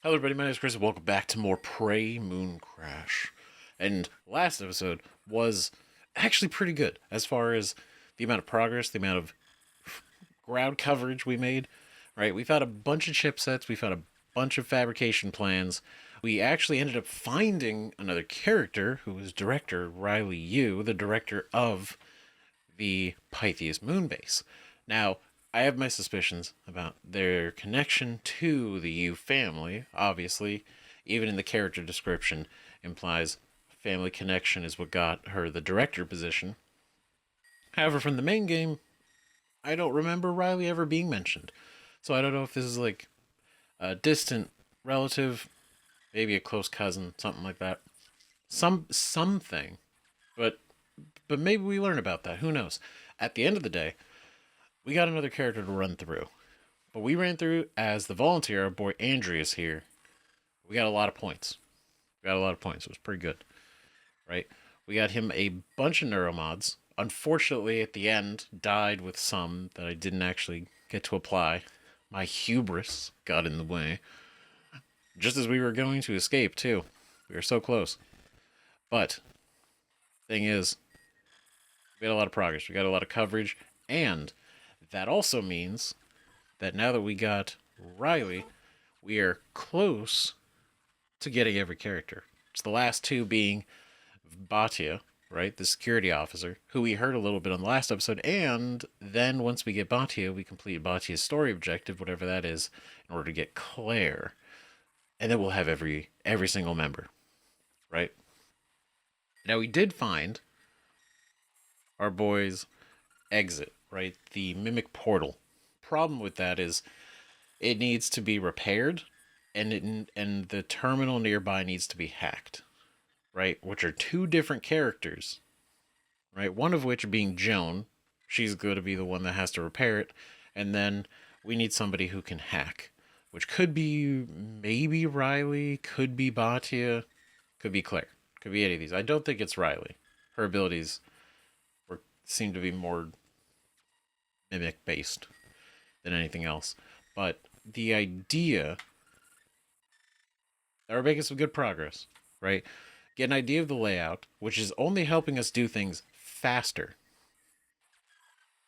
Hello everybody, my name is Chris and welcome back to more Prey Mooncrash. And last episode was actually pretty good as far as the amount of progress, the amount of ground coverage we made. Right, we found a bunch of chipsets, we found a bunch of fabrication plans. We actually ended up finding another character who was director Riley Yu, the director of the Pytheas moonbase. Now, I have my suspicions about their connection to the Yu family. Obviously, even in the character description, implies family connection is what got her the director position. However, from the main game, I don't remember Riley ever being mentioned. So I don't know if this is like a distant relative, maybe a close cousin, something like that. Something. But maybe we learn about that. Who knows? At the end of the day, we got another character to run through. But we ran through as the volunteer, our boy Andreas here. We got a lot of points. We got a lot of points. It was pretty good. Right? We got him a bunch of neuromods. Unfortunately, at the end, died with some that I didn't actually get to apply. My hubris got in the way. Just as we were going to escape, too. We were so close. But, thing is, we got a lot of progress. We got a lot of coverage. And that also means that now that we got Riley, we are close to getting every character. It's the last two being Bhatia, right? The security officer, who we heard a little bit on the last episode. And then once we get Bhatia, we complete Bhatia's story objective, whatever that is, in order to get Claire. And then we'll have every single member, right? Now we did find our boys exit, right? The mimic portal. Problem with that is it needs to be repaired and the terminal nearby needs to be hacked, right? Which are two different characters, right? One of which being Joan. She's going to be the one that has to repair it. And then we need somebody who can hack, which could be maybe Riley, could be Bhatia, could be Claire, could be any of these. I don't think it's Riley. Her abilities seem to be more mimic based than anything else. But the idea that we're making some good progress, right? Get an idea of the layout, which is only helping us do things faster,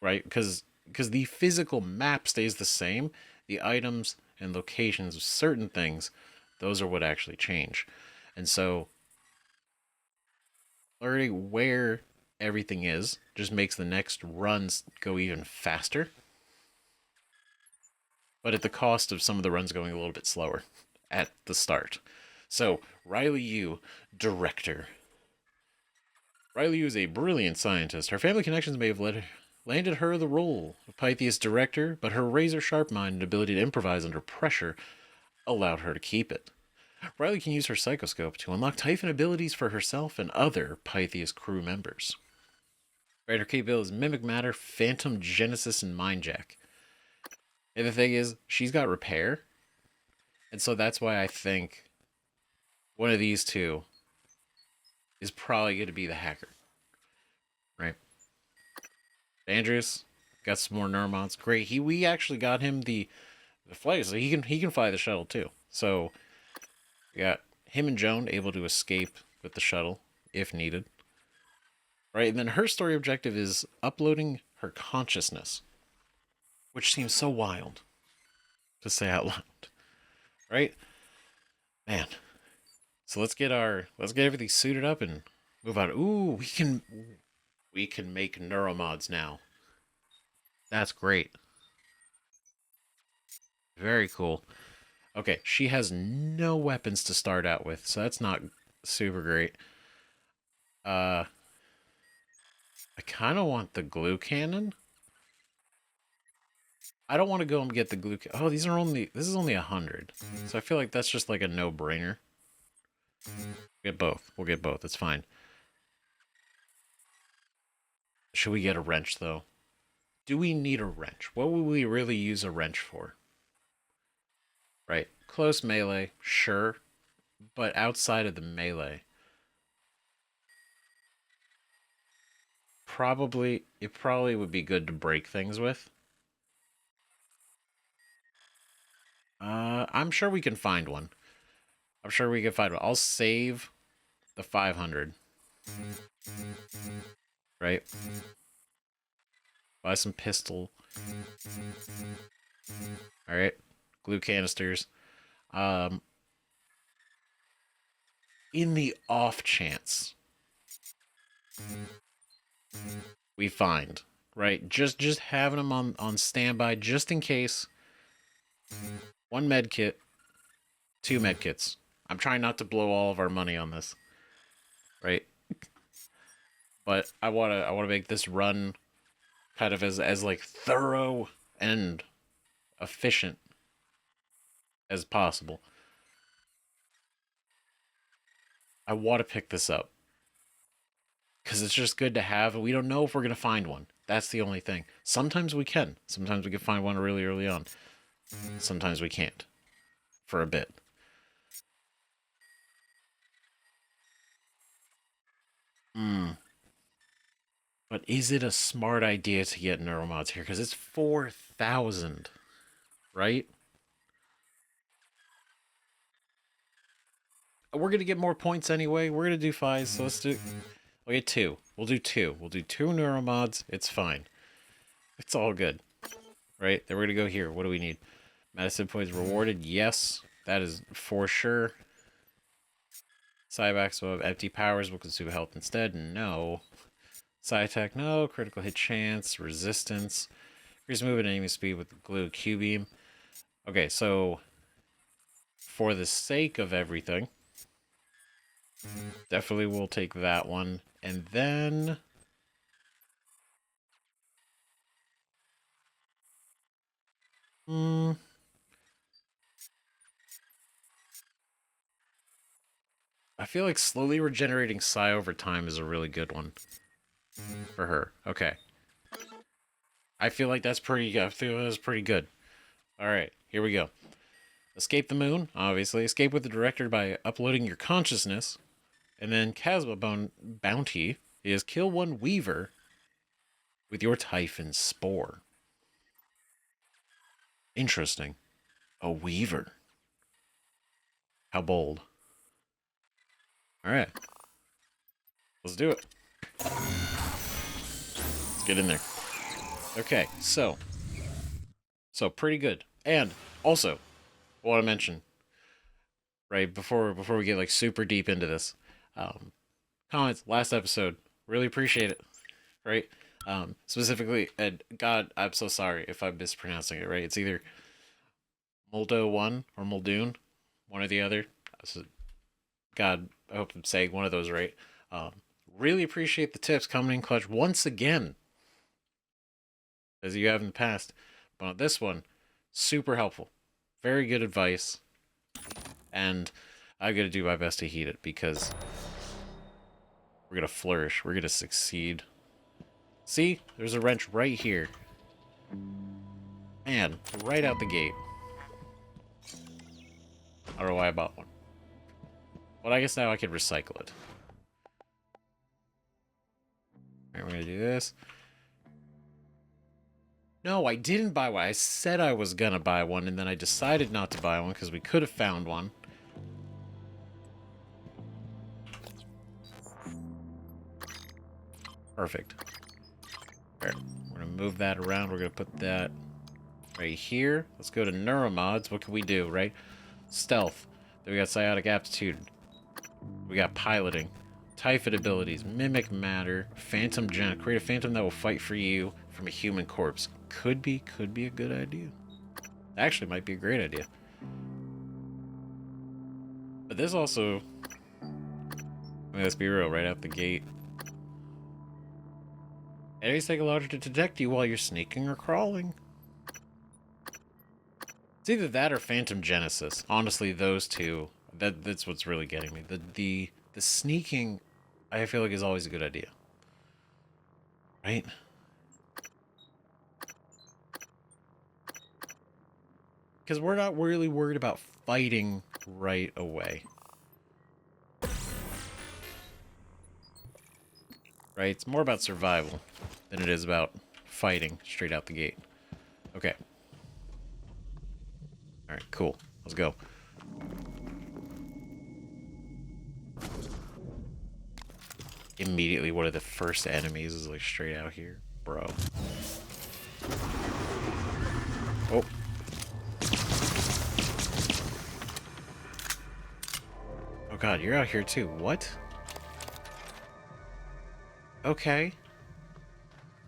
right? Because the physical map stays the same. The items and locations of certain things, those are what actually change. And so learning where everything is just makes the next runs go even faster, but at the cost of some of the runs going a little bit slower at the start. So, Riley Yu, director. Riley Yu is a brilliant scientist. Her family connections may have landed her the role of Pytheas director, but her razor-sharp mind and ability to improvise under pressure allowed her to keep it. Riley can use her psychoscope to unlock Typhon abilities for herself and other Pytheas crew members. Right, her capabilities Mimic Matter, Phantom Genesis, and Mindjack. And the thing is, she's got repair. And so that's why I think one of these two is probably going to be the hacker. Right? Andreas got some more neuromods. Great. We actually got him the flight, so he can fly the shuttle too. So we got him and Joan able to escape with the shuttle if needed. Right? And then her story objective is uploading her consciousness, which seems so wild to say out loud. Right? Man. So let's get everything suited up and move on. Ooh, we can make neuromods now. That's great. Very cool. Okay, she has no weapons to start out with, so that's not super great. I kind of want the glue cannon. I don't want to go and get the glue. Oh, this is only 100. So I feel like that's just like a no-brainer. Get both. We'll get both. It's fine. Should we get a wrench, though? Do we need a wrench? What would we really use a wrench for? Right. Close melee, sure. But outside of the melee, it probably would be good to break things with. I'm sure we can find one. I'm sure we can find one. I'll save the 500. Right? Buy some pistol. Alright. Glue canisters. In the off chance we find, right? Just having them on standby just in case. 1 med kit, 2 med kits. I'm trying not to blow all of our money on this, right? But I wanna make this run kind of as like thorough and efficient as possible. I want to pick this up because it's just good to have, and we don't know if we're gonna find one. That's the only thing. Sometimes we can. Sometimes we can find one really early on. Sometimes we can't. For a bit. But is it a smart idea to get neuromods here? Because it's 4,000, right? We're going to get more points anyway. We're going to do 5, so let's do... We'll get 2. We'll do 2. We'll do 2 neuromods. It's fine. It's all good. Right? Then we're going to go here. What do we need? Medicine points rewarded. Yes. That is for sure. Cybacks will have empty powers. Will consume health instead. No. Side attack. No. Critical hit chance. Resistance. Increase movement and aiming speed with the glue Q-beam. Okay, so... For the sake of everything... Definitely we'll take that one. And then... I feel like slowly regenerating Psi over time is a really good one. For her. Okay. I feel like that's pretty good. Alright, here we go. Escape the moon, obviously. Escape with the director by uploading your consciousness. And then Casba bounty is kill 1 Weaver with your Typhon Spore. Interesting. A Weaver. How bold. Alright. Let's do it. Let's get in there. Okay, so pretty good. And also, I want to mention, right, before we get like super deep into this, comments, last episode, really appreciate it, right? Specifically, and God, I'm so sorry if I'm mispronouncing it, right? It's either Moldo 1 or Muldoon, one or the other. So, God, I hope I'm saying one of those right. Really appreciate the tips coming in clutch once again, as you have in the past. But on this one, super helpful. Very good advice. And I'm going to do my best to heed it because we're going to flourish. We're going to succeed. See? There's a wrench right here. Man, right out the gate. I don't know why I bought one. But I guess now I can recycle it. Alright, we're going to do this. No, I didn't buy one. I said I was going to buy one, and then I decided not to buy one because we could have found one. Perfect. Alright, we're going to move that around. We're going to put that right here. Let's go to neuromods. What can we do, right? Stealth. Then we got psionic aptitude. We got piloting. Typhid abilities. Mimic matter. Phantom gen. Create a phantom that will fight for you from a human corpse. Could be a good idea. Actually, might be a great idea. But this also... I mean, let's be real, right out the gate. Enemies take longer to detect you while you're sneaking or crawling. It's either that or Phantom Genesis. Honestly, those two. That's what's really getting me. The sneaking, I feel like, is always a good idea. Right? Because we're not really worried about fighting right away. Right? It's more about survival than it is about fighting straight out the gate. Okay. Alright, cool. Let's go. immediately one of the first enemies is like straight out here, bro. Oh. Oh god, you're out here too. What? Okay.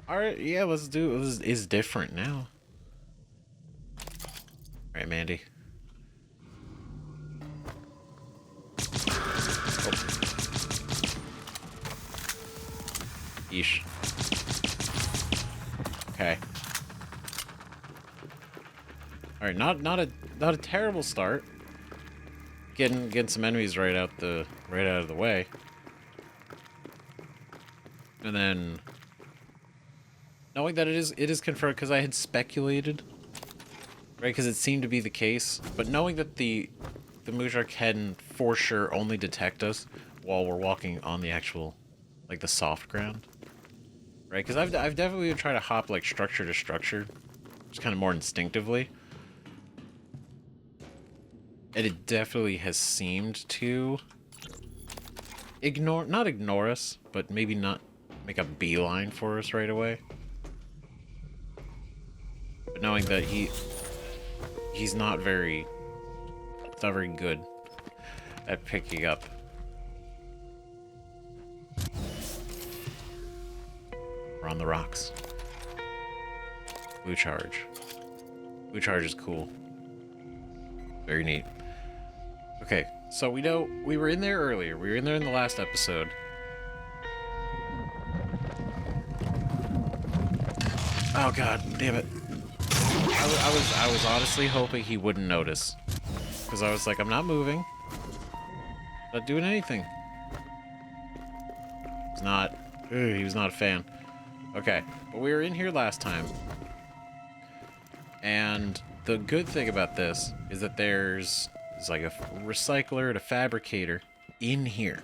Alright, yeah, let's do it. This is different now. Alright, Mandy. Oh. Yeesh. Okay. Alright, not a terrible start. Getting some enemies right out of the way. And then knowing that it is confirmed, because I had speculated, right? Because it seemed to be the case, but knowing that the Moonstruck can for sure only detect us while we're walking on the actual, like, the soft ground, right? Because I've definitely been trying to hop like structure to structure, just kind of more instinctively, and it definitely has seemed to not ignore us, but maybe not make a beeline for us right away. But knowing that he's not very good at picking up. We're on the rocks. Blue charge. Blue charge is cool. Very neat. Okay, so we know we were in there earlier. We were in there in the last episode. Oh god, damn it. I was honestly hoping he wouldn't notice. Because I was like, I'm not moving. Not doing anything. He was not a fan. Okay, but we were in here last time. And the good thing about this is that there's like a recycler and a fabricator in here.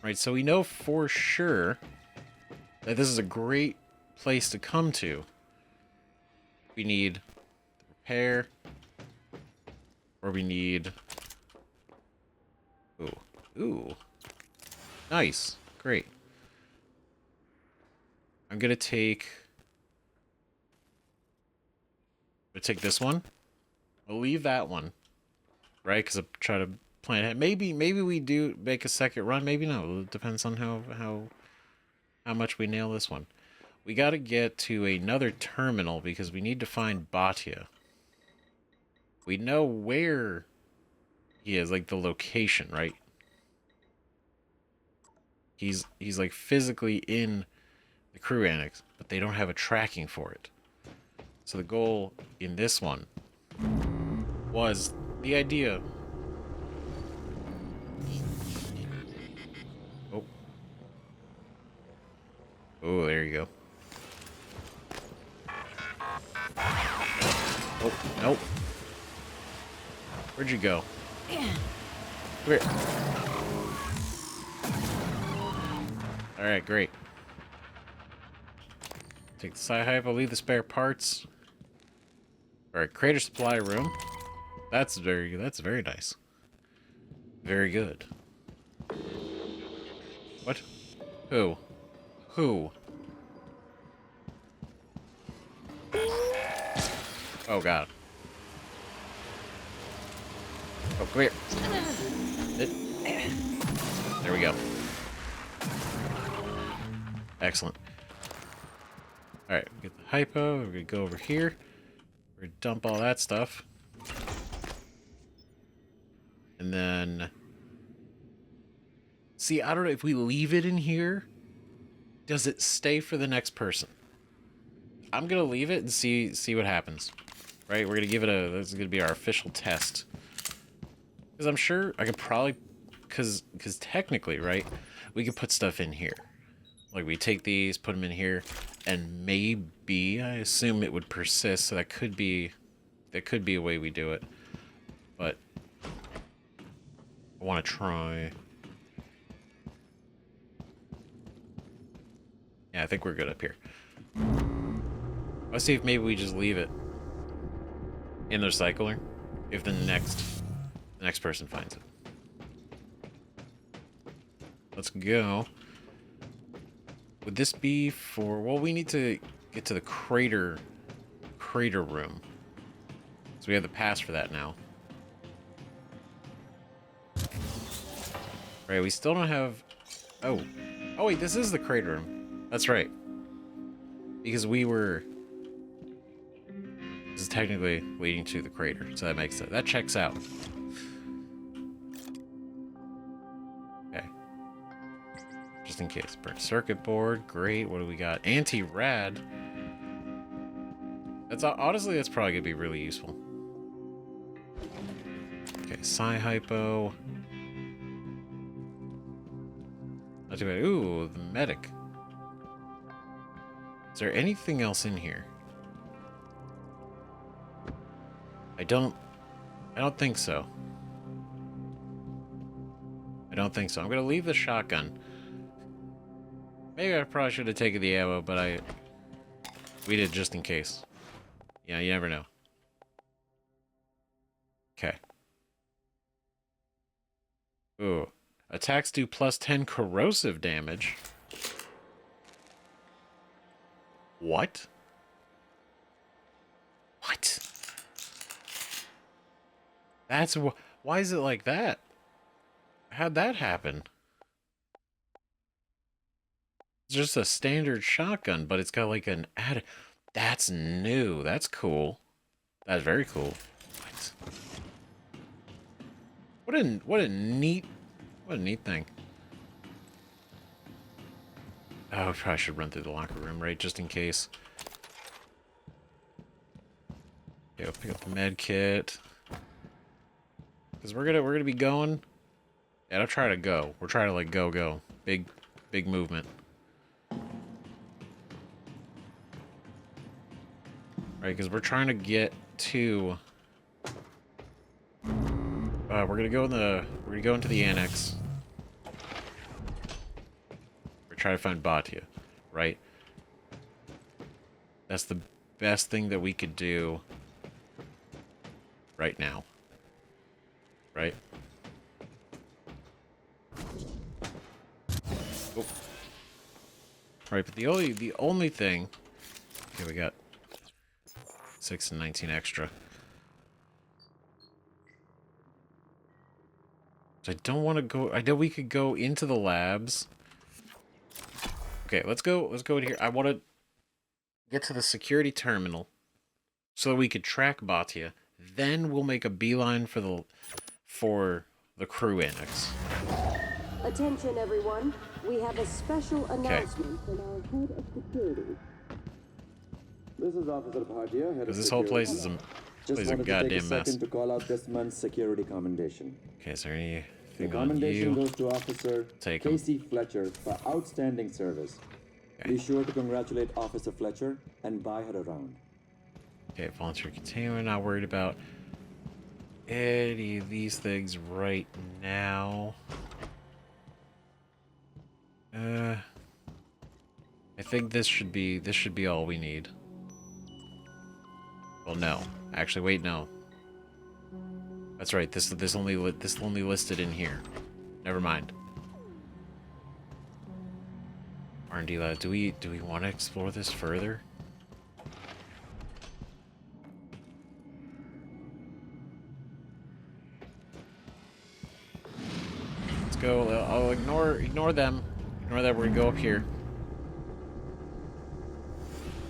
Right, so we know for sure that this is a great place to come to. We need the repair, or we need... Ooh. Nice. Great. I'm gonna take this one. I'll leave that one. Right? Because I'm trying to plan ahead. Maybe we do make a second run. Maybe no. It depends on how much we nail this one. We gotta get to another terminal because we need to find Bhatia. We know where he is, like the location, right? He's like physically in the crew annex, but they don't have a tracking for it. So the goal in this one was the idea. Oh, there you go. Oh, nope. Where'd you go? Come here. Alright, great. Take the sci-hype, I'll leave the spare parts. Alright, crater supply room. That's very nice. Very good. What? Who? Oh god. Oh, come here. There we go. Excellent. Alright, we get the hypo. We're gonna go over here. We're gonna dump all that stuff. And then... See, I don't know if we leave it in here, does it stay for the next person? I'm gonna leave it and see what happens. Right? We're gonna give it this is gonna be our official test. Because I'm sure I could probably... Because technically, right, we could put stuff in here. Like, we take these, put them in here, and maybe, I assume it would persist, so that could be a way we do it. But I want to try... Yeah, I think we're good up here. Let's see if maybe we just leave it in the recycler if the next person finds it. Let's go. Would this be for... Well, we need to get to the crater room. So we have the pass for that now. Right, we still don't have... Oh. Oh, wait, this is the crater room. That's right. Because we were... This is technically leading to the crater, so that makes it. That checks out. Okay. Just in case. Burnt circuit board. Great. What do we got? Anti-rad. That's honestly, that's probably gonna be really useful. Okay, Psi-hypo. Not too bad. Ooh, the medic. Is there anything else in here? I don't think so. I don't think so. I'm gonna leave the shotgun. Maybe I probably should have taken the ammo, but we did just in case. Yeah, you never know. Okay. Ooh. Attacks do plus 10 corrosive damage. What? What? That's... Why is it like that? How'd that happen? It's just a standard shotgun, but it's got like an add... That's new. That's cool. That's very cool. What a neat thing. Oh, I probably should run through the locker room, right? Just in case. Okay, I'll pick up the med kit. Because we're gonna be going. Yeah, I'll try to go. We're trying to like go. Big movement. Right, because we're trying to get to we're gonna go into the annex. We're trying to find Bhatia, right? That's the best thing that we could do right now. Right? Oh. Right, but the only thing. Okay, we got 6 and 19 extra. So I don't want to go. I know we could go into the labs. Okay, let's go in here. I want to get to the security terminal so that we could track Bhatia. Then we'll make a beeline for the crew annex. Attention, everyone. We have a special announcement from our head of security. This is Officer Bhatia, head of This whole place is a goddamn mess. To call out this month's security commendation. Okay, is there anything The on commendation you? goes to Officer Take 'em. Casey Fletcher for outstanding service. Okay. Be sure to congratulate Officer Fletcher and buy her around. Okay, volunteer containment. Not worried about any of these things right now. I think this should be all we need. Well, no. Actually, wait, no. That's right. This only listed in here. Never mind. R&D lab. Do we want to explore this further? Let's go. I'll ignore them. Ignore that. We're gonna go up here.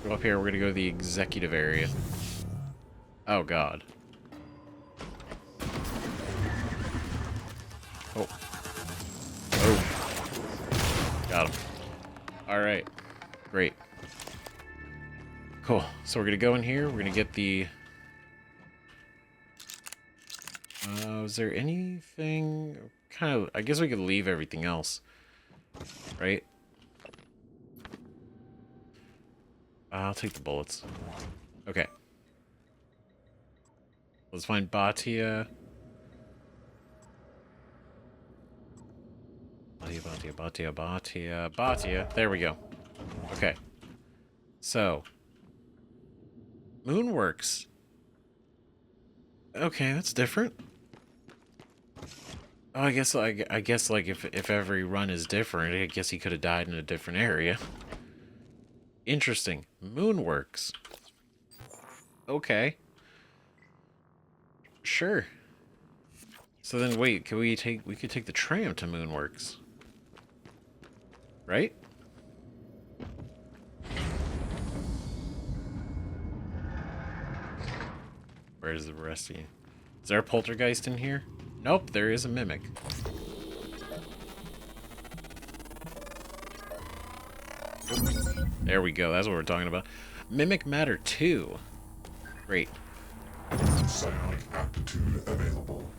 Go up here. We're gonna go to the executive area. Oh God. Oh. Oh. Got him. Alright. Great. Cool. So we're gonna go in here. We're gonna get the... is there anything... Kind of... I guess we could leave everything else. Right? I'll take the bullets. Okay. Let's find Bhatia. Bhatia. There we go. Okay. So. Moonworks. Okay, that's different. Oh, I guess like if every run is different, I guess he could have died in a different area. Interesting. Moonworks. Okay. Sure. So then wait, we could take the tram to Moonworks. Right? Where's the rest of you? Is there a poltergeist in here? Nope, there is a mimic. There we go, that's what we're talking about. Mimic Matter 2. Great. Psionic aptitude available.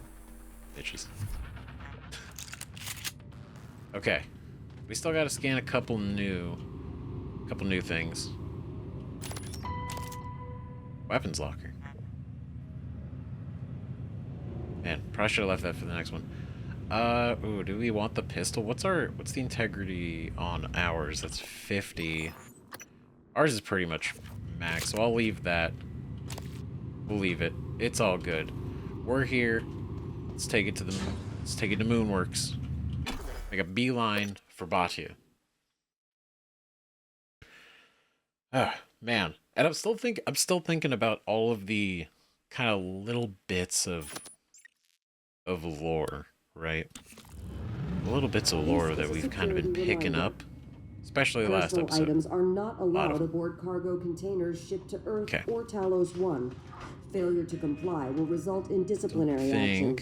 Bitches. Okay. We still gotta scan a couple new things. Weapons locker. Man, probably should have left that for the next one. Ooh, do we want the pistol? What's the integrity on ours? That's 50. Ours is pretty much max, so I'll leave that. We'll leave it. It's all good. We're here. Let's take it to Moonworks. Make a beeline for Bhatia. Ah, man. And I'm still thinking about all of the kind of little bits of lore, right? Little bits of lore that we've kind of been picking up, especially the last Personal episode. items are not allowed aboard cargo containers shipped to Earth or Talos I. Failure to comply will result in disciplinary action.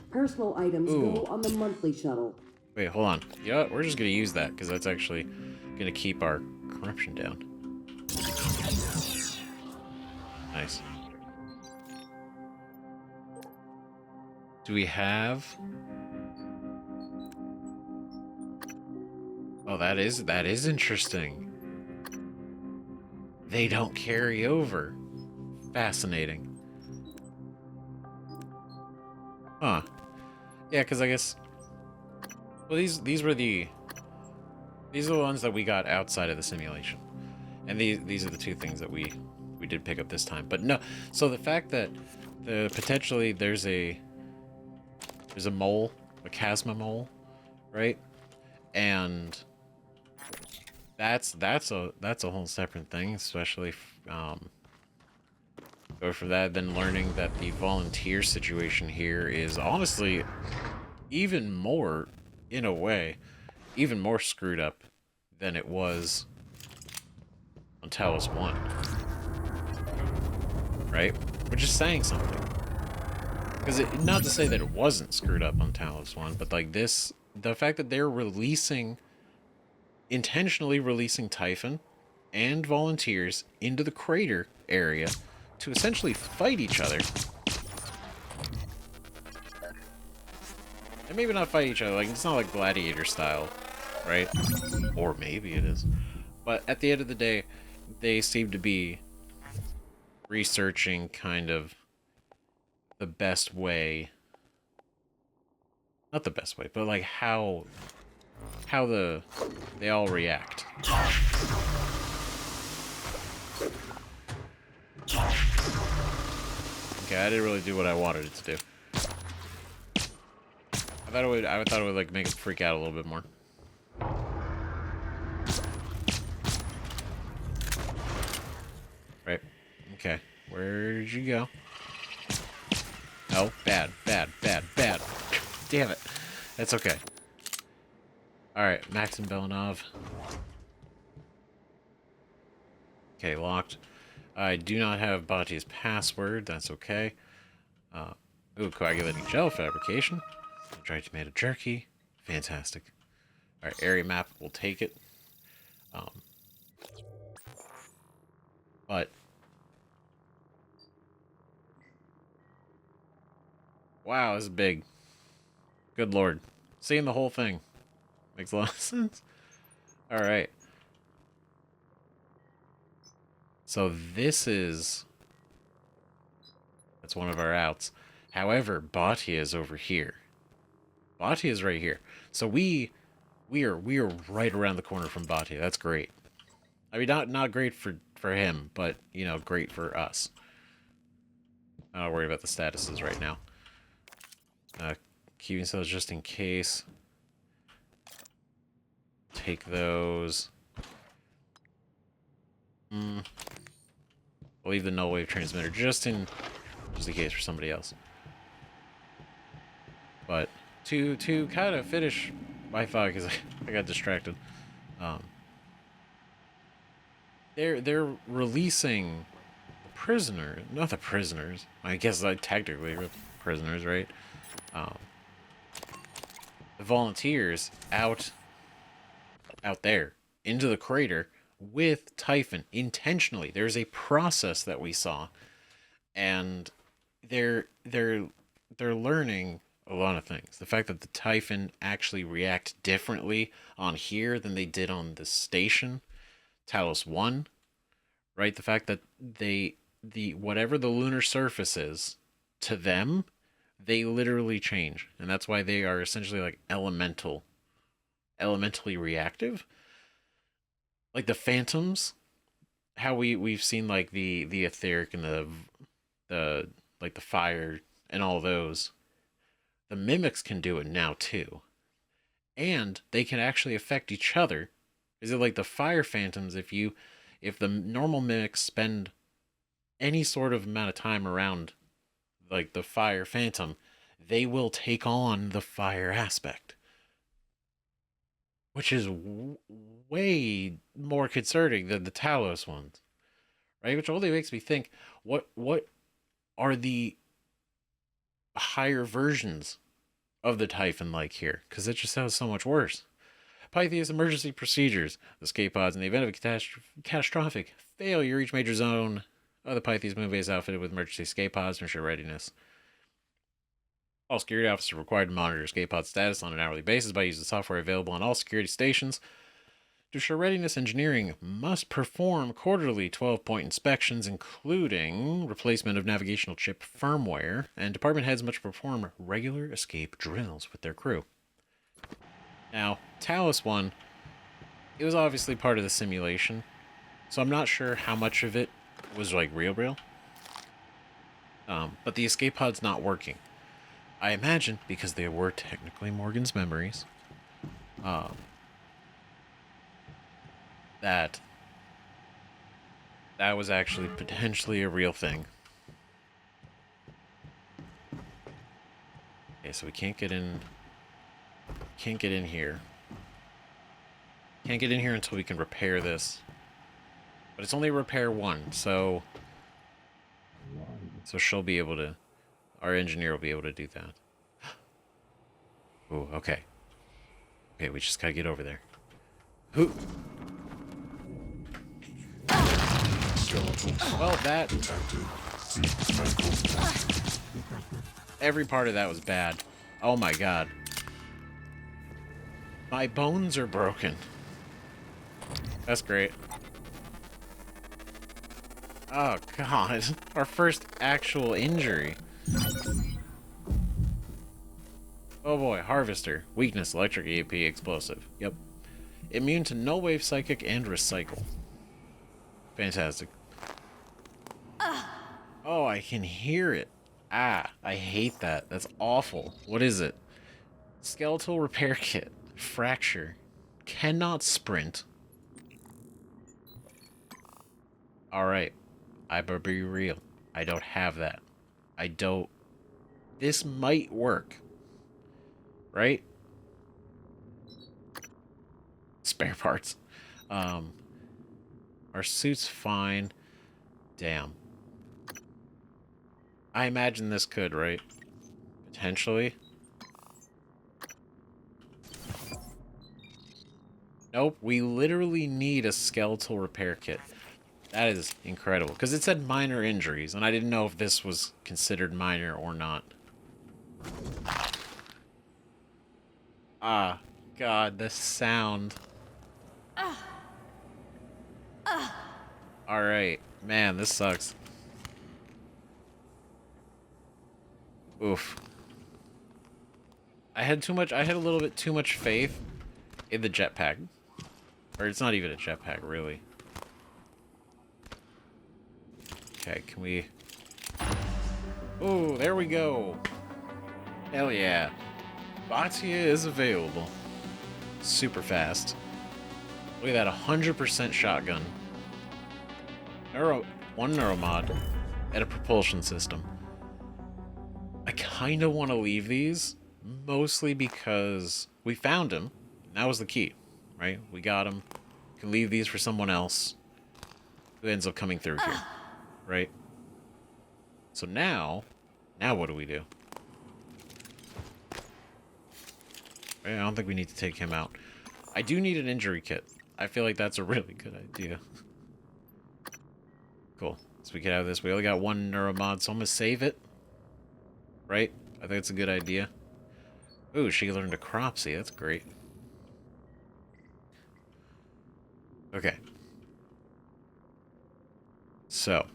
Personal items go on the monthly shuttle. Wait, hold on. You know what? We're just going to use that because that's actually going to keep our corruption down. Nice. Do we have... Oh, that is interesting. They don't carry over. Fascinating. Huh. Yeah, because I guess... Well, these are the ones that we got outside of the simulation. And these are the two things that we did pick up this time. But no, so the fact that potentially there's a mole, a Chasma mole, right? And that's a whole separate thing, especially go for that, then learning that the volunteer situation here is honestly even more, in a way, even more screwed up than it was on Talos I. Right? Which is saying something. Because not to say that it wasn't screwed up on Talos I, but like this, the fact that they're intentionally releasing Typhon and volunteers into the crater area to essentially fight each other. And maybe not fight each other, like it's not like gladiator style, right? Or maybe it is. But at the end of the day, they seem to be researching kind of the best way, not the best way, but like how they all react. Okay, I didn't really do what I wanted it to do. I thought it would like make it freak out a little bit more. Right. Okay. Where'd you go? No, bad. Damn it. That's okay. Alright, Max and Belanov. Okay, locked. I do not have Bhatia's password. That's okay. Ooh, coagulating gel fabrication. Dried tomato jerky. Fantastic. Alright, area map. We'll take it. But... Wow, this is big. Good lord. Seeing the whole thing makes a lot of sense. Alright. So that's one of our outs. However, Bhatia is over here. Bhatia is right here. So we are right around the corner from Bhatia. That's great. I mean, not great for him, but you know, great for us. I don't worry about the statuses right now. keeping cells just in case. Take those. We'll leave the null wave transmitter just in case for somebody else. But to kind of finish my thought, because I got distracted. They're releasing the prisoners, not the prisoners. I guess like technically the prisoners, right? The volunteers out there into the crater with Typhon intentionally. There's a process that we saw, and they're learning a lot of things. The fact that the Typhon actually react differently on here than they did on the station, Talos I, right? The fact that whatever the lunar surface is to them, they literally change, and that's why they are essentially like elementally reactive. Like the phantoms, how we've seen like the etheric and the like the fire and all those. The mimics can do it now too. And they can actually affect each other. Is it like the fire phantoms, if the normal mimics spend any sort of amount of time around like the fire phantom, they will take on the fire aspect. Which is way more concerning than the Talos ones. Right? Which only makes me think, what are the higher versions of the Typhon like here? Because it just sounds so much worse. Pytheas emergency procedures. The escape pods in the event of a catastrophic failure, each major zone of the Pytheas moon base outfitted with emergency escape pods to ensure readiness. All security officers are required to monitor escape pod status on an hourly basis by using software available on all security stations. To ensure readiness, engineering must perform quarterly 12-point inspections, including replacement of navigational chip firmware, and department heads must perform regular escape drills with their crew. Now, Talos I, it was obviously part of the simulation, so I'm not sure how much of it was like real. But the escape pod's not working. I imagine because they were technically Morgan's memories. That was actually potentially a real thing. Okay, so we can't get in. Can't get in here. Can't get in here until we can repair this. But it's only repair 1, so she'll be able to. Our engineer will be able to do that. Oh, okay. Okay, we just gotta get over there. Who? Well, that... Every part of that was bad. Oh my god. My bones are broken. That's great. Oh god. Our first actual injury. Oh boy, Harvester. Weakness, electric, EAP, explosive. Yep. Immune to null wave, psychic, and recycle. Fantastic. Oh, I can hear it. Ah, I hate that. That's awful. What is it? Skeletal repair kit. Fracture. Cannot sprint. Alright. I better be real. I don't have that. I don't... This might work. Right? Spare parts. Our suit's fine. Damn. I imagine this could, right? Potentially. Nope, we literally need a skeletal repair kit. That is incredible. Because it said minor injuries, and I didn't know if this was considered minor or not. Ah, God, the sound. Alright, man, this sucks. Oof. I had a little bit too much faith in the jetpack. Or it's not even a jetpack, really. Okay, can we... Oh, there we go. Hell yeah. Bhatia is available. Super fast. Look at that, 100% shotgun. One neuromod and a propulsion system. I kind of want to leave these, mostly because we found him. That was the key, right? We got him. We can leave these for someone else who ends up coming through here, right? So now what do we do? I don't think we need to take him out. I do need an injury kit. I feel like that's a really good idea. Cool. So we get out of this. We only got one neuromod, so I'm gonna save it. Right? I think it's a good idea. Ooh, she learned a cropsy. That's great. Okay. So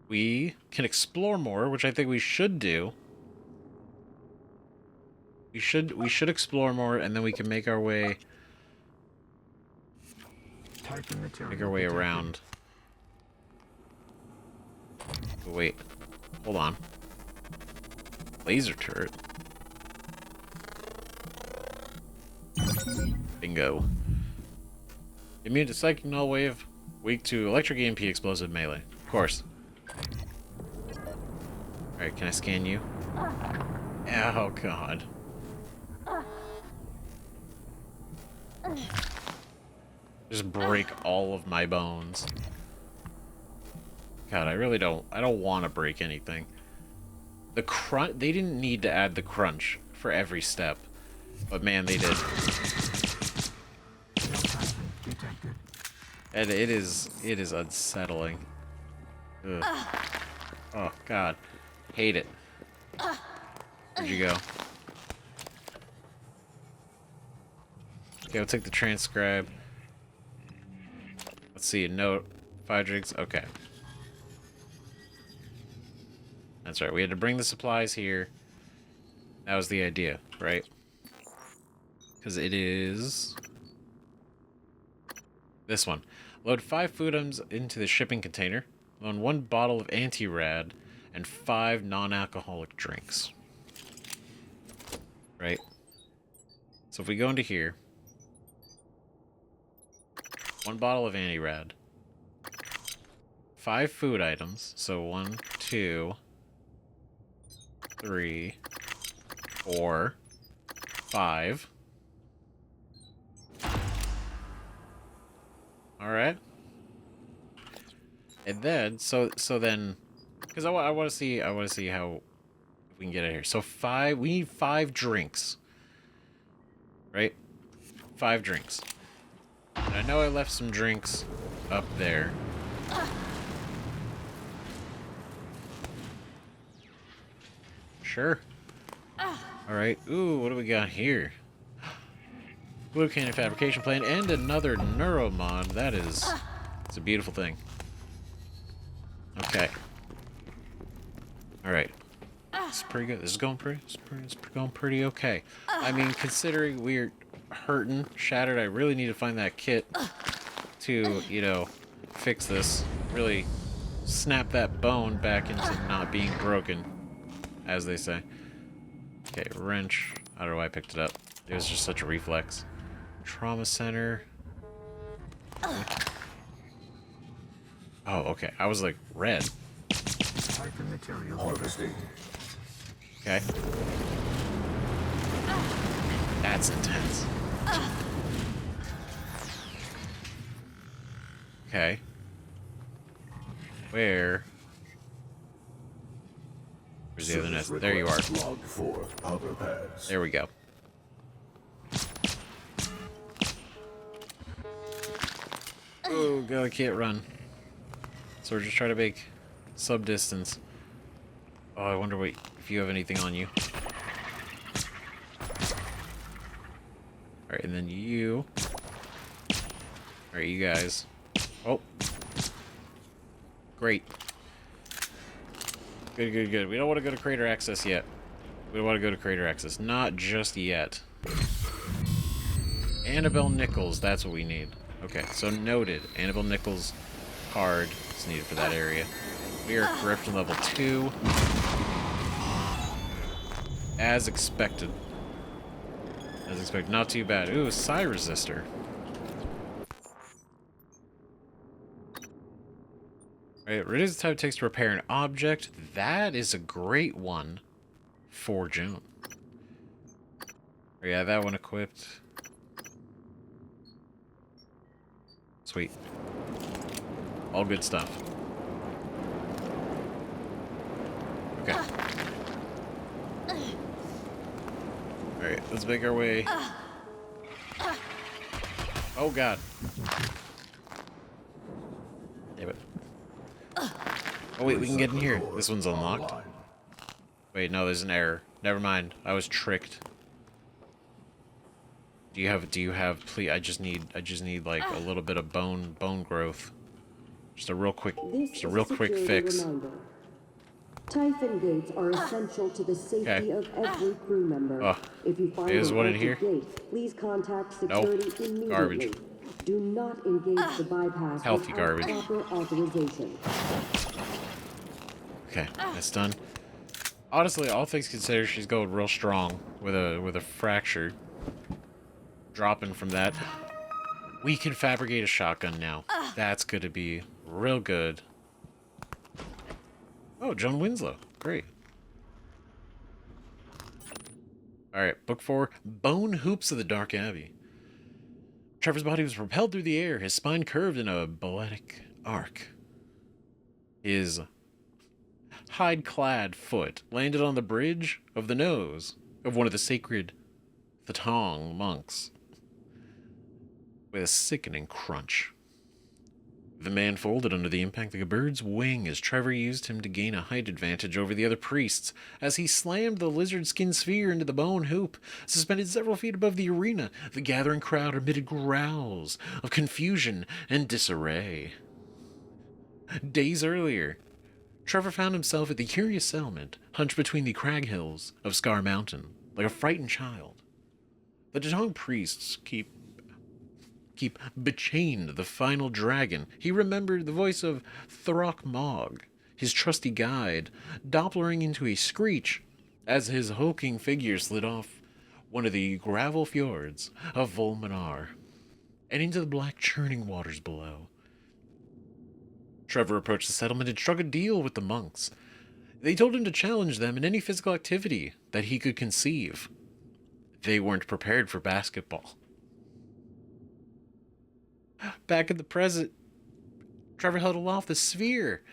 we can explore more, which I think we should do. We should explore more, and then we can make our way around. Oh, wait. Hold on. Laser turret. Bingo. Immune to psychic null wave. Weak to electric EMP explosive melee. Of course. Alright, can I scan you? Oh, God. Just break all of my bones. God, I don't want to break anything. The crunch, they didn't need to add the crunch for every step. But man, they did. And it is unsettling. Ugh. Oh, God. Hate it. Where'd you go? Okay, we'll take the transcribe. Let's see, a note. 5 drinks. Okay. That's right. We had to bring the supplies here. That was the idea, right? Because it is this one. Load 5 food items into the shipping container. Load 1 bottle of anti-rad and 5 non-alcoholic drinks. Right? So if we go into here, 1 bottle of anti-rad, 5 food items. So 1, 2, 3, 4, 5. All right. And then, so then, because I want to see how we can get out of here. So we need 5 drinks, right? 5 drinks. And I know I left some drinks up there. Sure. All right. Ooh, what do we got here? Blue cannon fabrication plant and another neuromod. That is, it's a beautiful thing. Okay. All right. This is pretty good. This is going pretty okay. I mean, considering we're hurting, shattered, I really need to find that kit to, you know, fix this. Really snap that bone back into not being broken, as they say. Okay, wrench. I don't know why I picked it up. It was just such a reflex. Trauma center. Oh, okay. I was like, red. Harvesting. Okay. That's intense. Okay. Where's the other nest? There you are. There we go. Oh, God, I can't run. So we're just trying to make sub-distance. Oh, I wonder if you have anything on you. Alright, and then you. Alright, you guys. Oh. Great. Good. We don't want to go to crater access yet. We don't want to go to crater access. Not just yet. Annabelle Nichols, that's what we need. Okay, so noted. Annabelle Nichols card is needed for that area. We are corruption level 2. As expected. As expected, not too bad. Ooh, psi resistor. Alright, reduce the time it takes to repair an object. That is a great one for June. Oh, yeah, that one equipped. Sweet. All good stuff. Okay. Alright, let's make our way. Oh god. Damn it. Oh wait, we can get in here. This one's unlocked. Wait, no, there's an error. Never mind. I was tricked. Do you have please I just need like a little bit of bone growth. Just a real quick fix. Reminder. Typhon gates are essential to the safety of every crew member. If you find there's one in here. Gate, please contact security immediately. Garbage. Do not engage the bypass Healthy without garbage. proper authorization. Okay, that's done. Honestly, all things considered, she's going real strong with a fracture. Dropping from that. We can fabricate a shotgun now. That's gonna be real good. Oh, John Winslow. Great. Alright, book 4. Bone Hoops of the Dark Abbey. Trevor's body was propelled through the air, his spine curved in a balletic arc. His hide-clad foot landed on the bridge of the nose of one of the sacred Thotong monks with a sickening crunch. The man folded under the impact like a bird's wing as Trevor used him to gain a height advantage over the other priests as he slammed the lizard skin sphere into the bone hoop, suspended several feet above the arena. The gathering crowd emitted growls of confusion and disarray. Days earlier, Trevor found himself at the curious settlement, hunched between the crag hills of Scar Mountain, like a frightened child. The Datong priests keep bechained the final dragon. He remembered the voice of Throck Mog, his trusty guide, dopplering into a screech as his hulking figure slid off one of the gravel fjords of Volmanar and into the black churning waters below. Trevor approached the settlement and struck a deal with the monks. They told him to challenge them in any physical activity that he could conceive. They weren't prepared for basketball. Back in the present, Trevor held aloft the sphere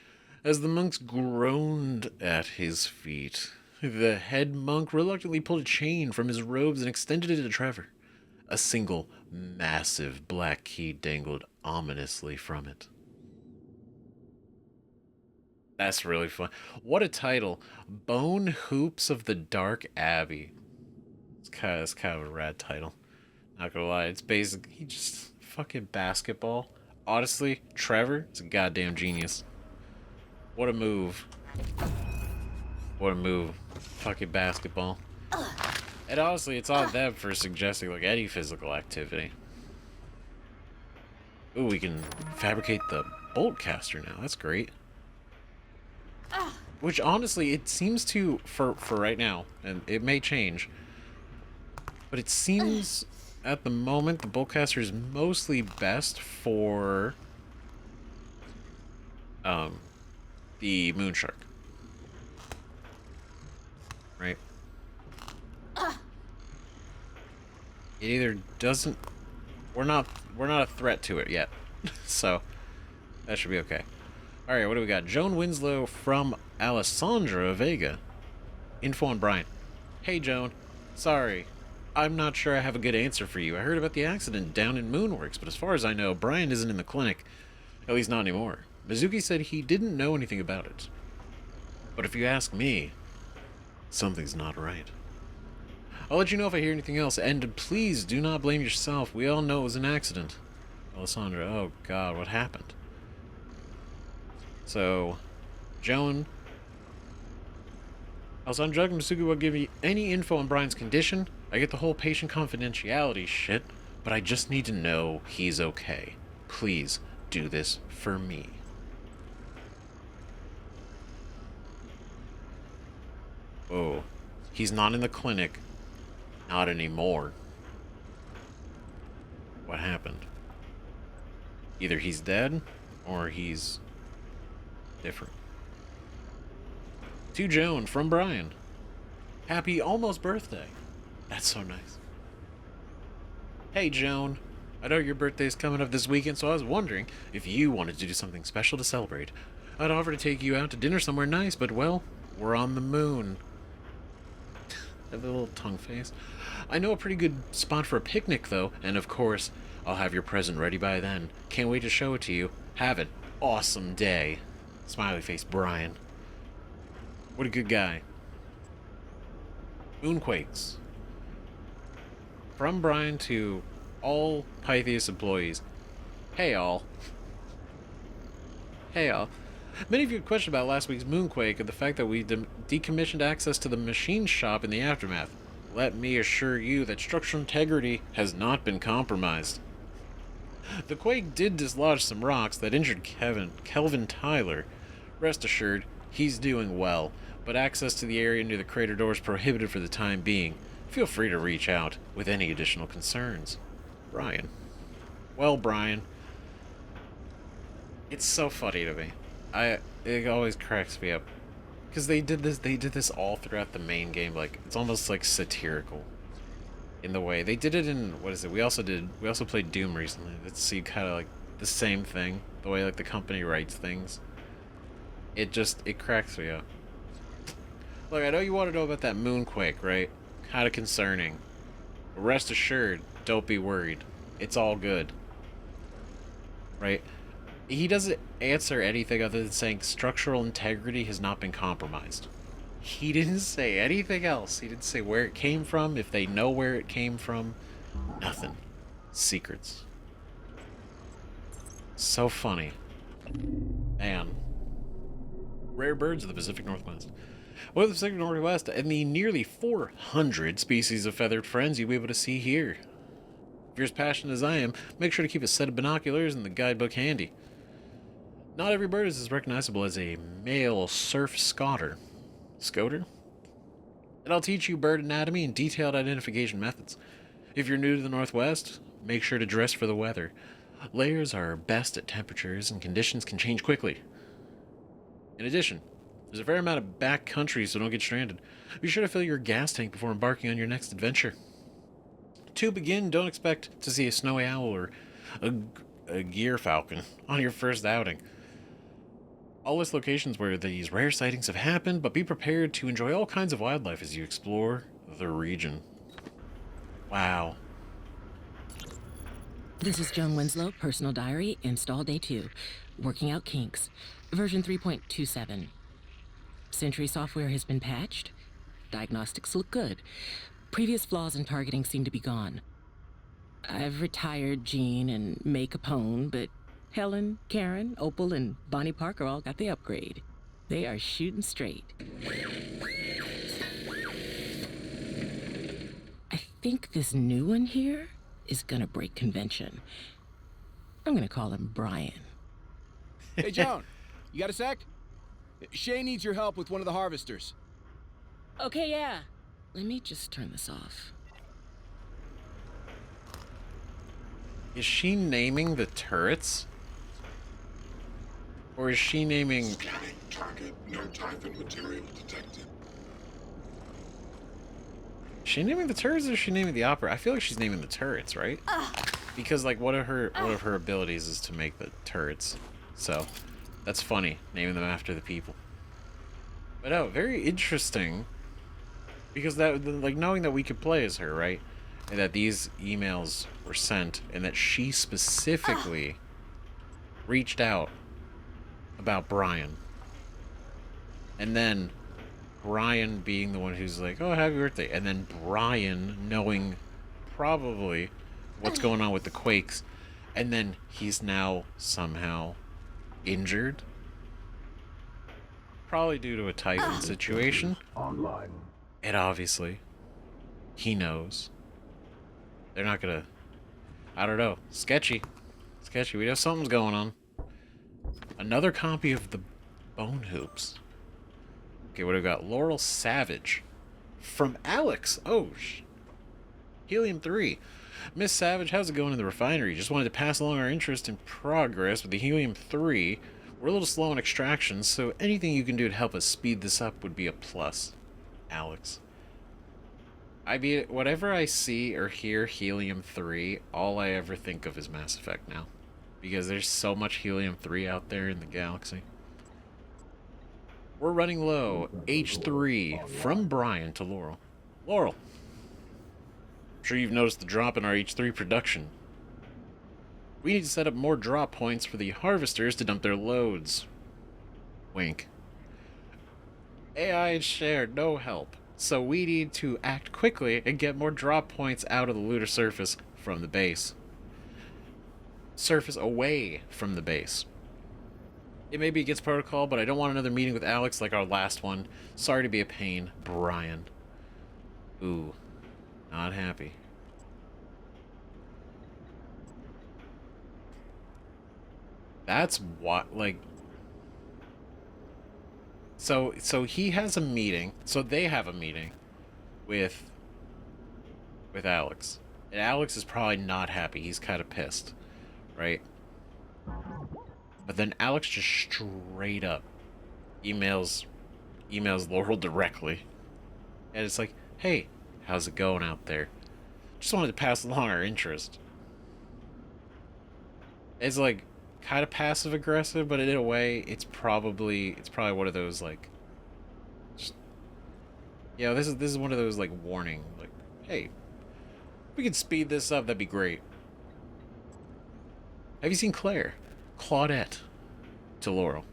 as the monks groaned at his feet. The head monk reluctantly pulled a chain from his robes and extended it to Trevor. A single, massive black key dangled ominously from it. That's really fun. What a title. Bone Hoops of the Dark Abbey. It's kind of a rad title. Not gonna lie, it's basically just fucking basketball. Honestly, Trevor is a goddamn genius. What a move. What a move. Fucking basketball. And honestly, it's on them for suggesting like any physical activity. Ooh, we can fabricate the bolt caster now. That's great. Which honestly, it seems to, for right now, and it may change, but it seems at the moment the bolt caster is mostly best for the Moonshark. Right? It either doesn't, we're not a threat to it yet. So that should be okay. Alright, what do we got? Joan Winslow from Alessandra Vega. Info on Brian. Hey Joan, sorry, I'm not sure I have a good answer for you. I heard about the accident down in Moonworks, but as far as I know, Brian isn't in the clinic. At least not anymore. Mizuki said he didn't know anything about it. But if you ask me, something's not right. I'll let you know if I hear anything else, and please do not blame yourself. We all know it was an accident. Alessandra, oh god, what happened? So, Joan, Alessandra Mizuki will give me any info on Brian's condition. I get the whole patient confidentiality shit, but I just need to know he's okay. Please do this for me. Oh, he's not in the clinic. Not anymore. what happened. Either he's dead, or he's different. To Joan from Brian. Happy almost birthday. That's so nice. Hey, Joan. I know your birthday's coming up this weekend, so I was wondering if you wanted to do something special to celebrate. I'd offer to take you out to dinner somewhere nice, but, well, we're on the moon. Have a little tongue face. I know a pretty good spot for a picnic, though, and of course, I'll have your present ready by then. Can't wait to show it to you. Have an awesome day. Smiley face Brian. What a good guy. Moonquakes. From Brian to all Pytheas employees. Hey all. Hey all. Many of you had questioned about last week's moonquake and the fact that we decommissioned access to the machine shop in the aftermath. Let me assure you that structural integrity has not been compromised. The quake did dislodge some rocks that injured Kelvin Tyler. Rest assured, he's doing well, but access to the area near the crater door is prohibited for the time being. Feel free to reach out with any additional concerns. Brian. Well, Brian, it's so funny to me. It always cracks me up. Because they did this all throughout the main game. Like, it's almost like satirical in the way. They did it in, what is it? We also played Doom recently. Let's see, kind of like the same thing. The way, like, the company writes things. It cracks me up. Look, I know you want to know about that moonquake, right? Kind of concerning. But rest assured, don't be worried. It's all good. Right? He doesn't answer anything other than saying structural integrity has not been compromised. He didn't say anything else. He didn't say where it came from, if they know where it came from. Nothing. Secrets. So funny. Man. Rare birds of the Pacific Northwest. Well, the Pacific Northwest and the nearly 400 species of feathered friends you'll be able to see here. If you're as passionate as I am, make sure to keep a set of binoculars and the guidebook handy. Not every bird is as recognizable as a male surf scoter. Scoter? And I'll teach you bird anatomy and detailed identification methods. If you're new to the Northwest, make sure to dress for the weather. Layers are best at temperatures and conditions can change quickly. In addition, there's a fair amount of back country, so don't get stranded. Be sure to fill your gas tank before embarking on your next adventure. To begin, don't expect to see a snowy owl or a gear falcon on your first outing. I'll list locations where these rare sightings have happened, but be prepared to enjoy all kinds of wildlife as you explore the region. Wow. This is Joan Winslow, personal diary, install day 2. Working out kinks. Version 3.27. Sentry software has been patched. Diagnostics look good. Previous flaws in targeting seem to be gone. I've retired Jean and May Capone, but Helen, Karen, Opal, and Bonnie Parker all got the upgrade. They are shooting straight. I think this new one here is gonna break convention. I'm gonna call him Brian. Hey, Joan, you got a sec? Shay needs your help with one of the harvesters. Okay, yeah. Let me just turn this off. Is she naming the turrets? Or is she naming... Scanning target. No Typhon material detected. Is she naming the turrets or is she naming the opera? I feel like she's naming the turrets, right? Because, like, one of her abilities is to make the turrets. So, that's funny, naming them after the people. But oh, very interesting. Because that, like, knowing that we could play as her, right? And that these emails were sent, and that she specifically reached out about Brian. And then Brian being the one who's like, oh, happy birthday. And then Brian knowing probably what's going on with the quakes. And then he's now somehow injured. Probably due to a Typhon situation. Online. And obviously, he knows. They're not gonna... I don't know. Sketchy. Sketchy. We know something's going on. Another copy of the Bone Hoops. Okay, what do we got? Laurel Savage. From Alex. Oh, Helium 3. Miss Savage, how's it going in the refinery? Just wanted to pass along our interest in progress with the helium-3. We're a little slow on extraction, so anything you can do to help us speed this up would be a plus. Alex. I mean, whatever I see or hear helium-3, all I ever think of is Mass Effect now. Because there's so much helium-3 out there in the galaxy. We're running low. H3 from Brian to Laurel. Laurel. I'm sure you've noticed the drop in our H3 production. We need to set up more drop points for the harvesters to dump their loads. Wink. AI and shared, no help. So we need to act quickly and get more drop points out of the lunar surface from the base. Surface away from the base. It may be against protocol, but I don't want another meeting with Alex like our last one. Sorry to be a pain, Brian. Ooh. Not happy. That's what, like... So he has a meeting. So they have a meeting with Alex. And Alex is probably not happy. He's kind of pissed. Right? But then Alex just straight up emails Laurel directly. And it's like, hey, how's it going out there? Just wanted to pass along our interest. It's like kind of passive aggressive, but in a way it's probably one of those like just, you know, this is one of those like warning, like, hey, if we could speed this up, that'd be great. Have you seen Claire? Claudette to Laurel.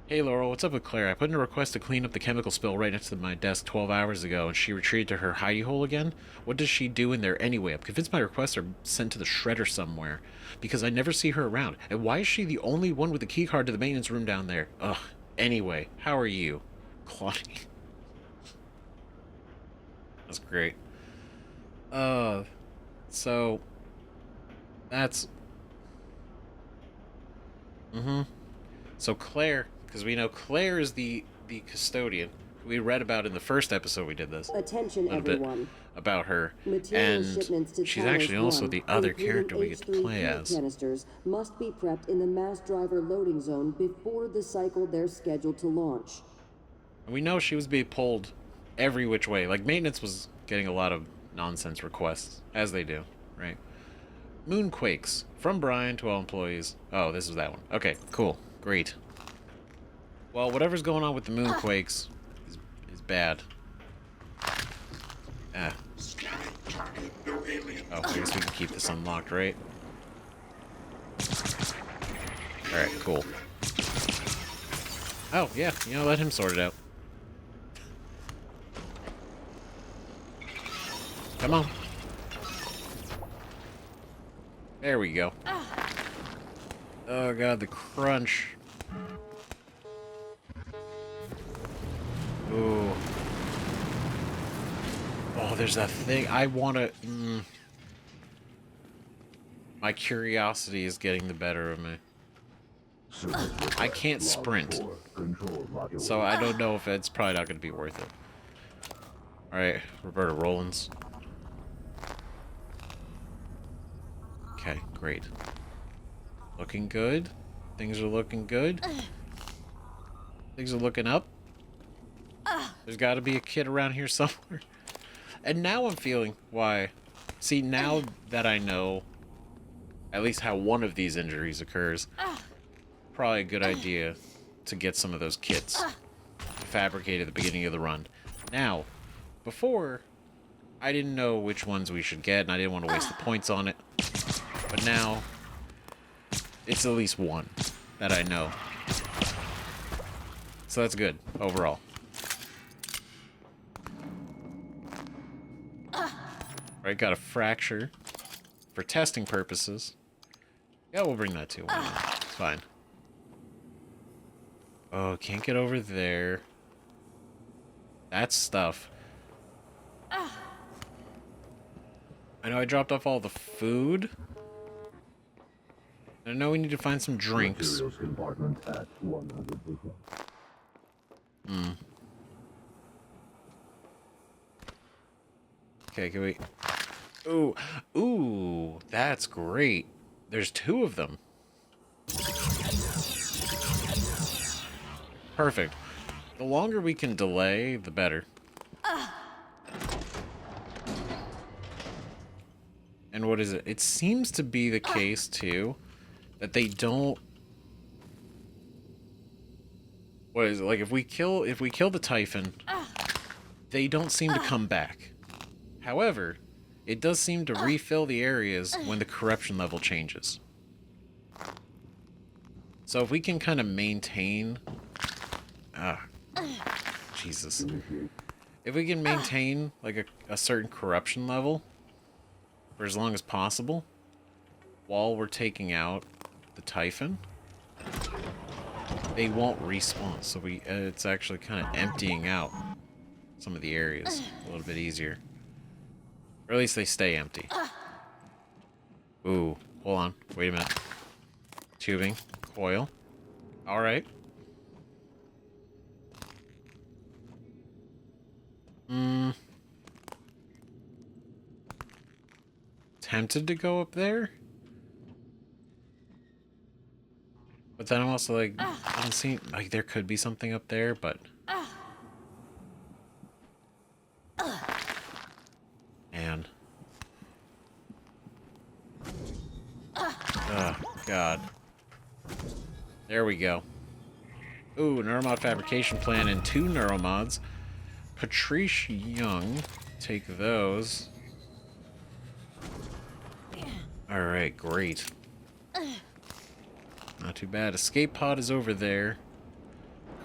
Hey Laurel, what's up with Claire? I put in a request to clean up the chemical spill right next to my desk 12 hours ago, and she retreated to her hidey hole again? What does she do in there anyway? I'm convinced my requests are sent to the shredder somewhere, because I never see her around. And why is she the only one with the key card to the maintenance room down there? Ugh. Anyway, how are you? Claudia. That's great. So... That's... So Claire... Because we know Claire is the custodian. We read about in the first episode we did this. Attention, everyone. About her. Material And shipments to she's Talos actually also I, the other including character we get to H3 play fuel as. Canisters must be prepped in the mass driver loading zone before the cycle they're scheduled to launch. And we know she was being pulled every which way. Like, maintenance was getting a lot of nonsense requests, as they do, right? Moonquakes. From Brian to all employees. Oh, this is that one. Okay, cool. Great. Well, whatever's going on with the moonquakes is bad. Ah. Scanning target, no alien. Oh, I guess we can keep this unlocked, right? Alright, cool. Oh, yeah, you know, let him sort it out. Come on. There we go. Oh god, the crunch. Ooh. Oh, there's that thing. I want to... My curiosity is getting the better of me. I can't sprint. So I don't know if it's probably not going to be worth it. Alright, Roberta Rollins. Okay, great. Looking good. Things are looking good. Things are looking up. There's got to be a kid around here somewhere. And now I'm feeling why. See, now that I know at least how one of these injuries occurs, probably a good idea to get some of those kits fabricated at the beginning of the run. Now, before, I didn't know which ones we should get, and I didn't want to waste the points on it. But now, it's at least one that I know. So that's good, overall. Right, got a fracture for testing purposes. Yeah, we'll bring that too. Why not? It's fine. Oh, can't get over there. That's stuff. I know I dropped off all the food. I know we need to find some drinks. Okay, can we... Ooh, ooh, that's great. There's 2 of them. Perfect. The longer we can delay, the better. And what is it? It seems to be the case, too, that they don't... What is it? Like, if we kill the Typhon, they don't seem to come back. However, it does seem to refill the areas when the corruption level changes. So if we can kind of maintain... Jesus. If we can maintain, like, a certain corruption level for as long as possible, while we're taking out the Typhon, they won't respawn. So it's actually kind of emptying out some of the areas a little bit easier. Or at least they stay empty. Ooh, hold on. Wait a minute. Tubing. Coil. Alright. Tempted to go up there? But then I'm also like, I don't see, like, there could be something up there, but... Man. Oh, God. There we go. Ooh, neuromod fabrication plan and 2 neuromods. Patrice Young. Take those. Alright, great. Not too bad. Escape pod is over there.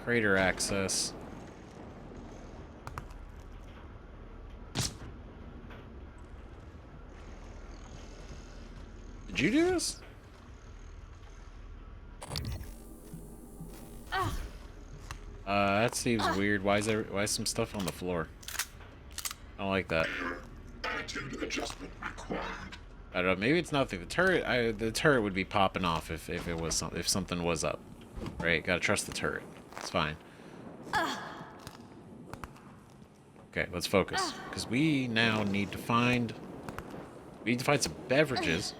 Crater access. Did you do this? That seems weird. Why is some stuff on the floor? I don't like that. Attitude adjustment required. I don't know. Maybe it's nothing. The turret, the turret would be popping off if it was if something was up. Right? Gotta trust the turret. It's fine. Okay, let's focus, because we now need to find. We need to find some beverages.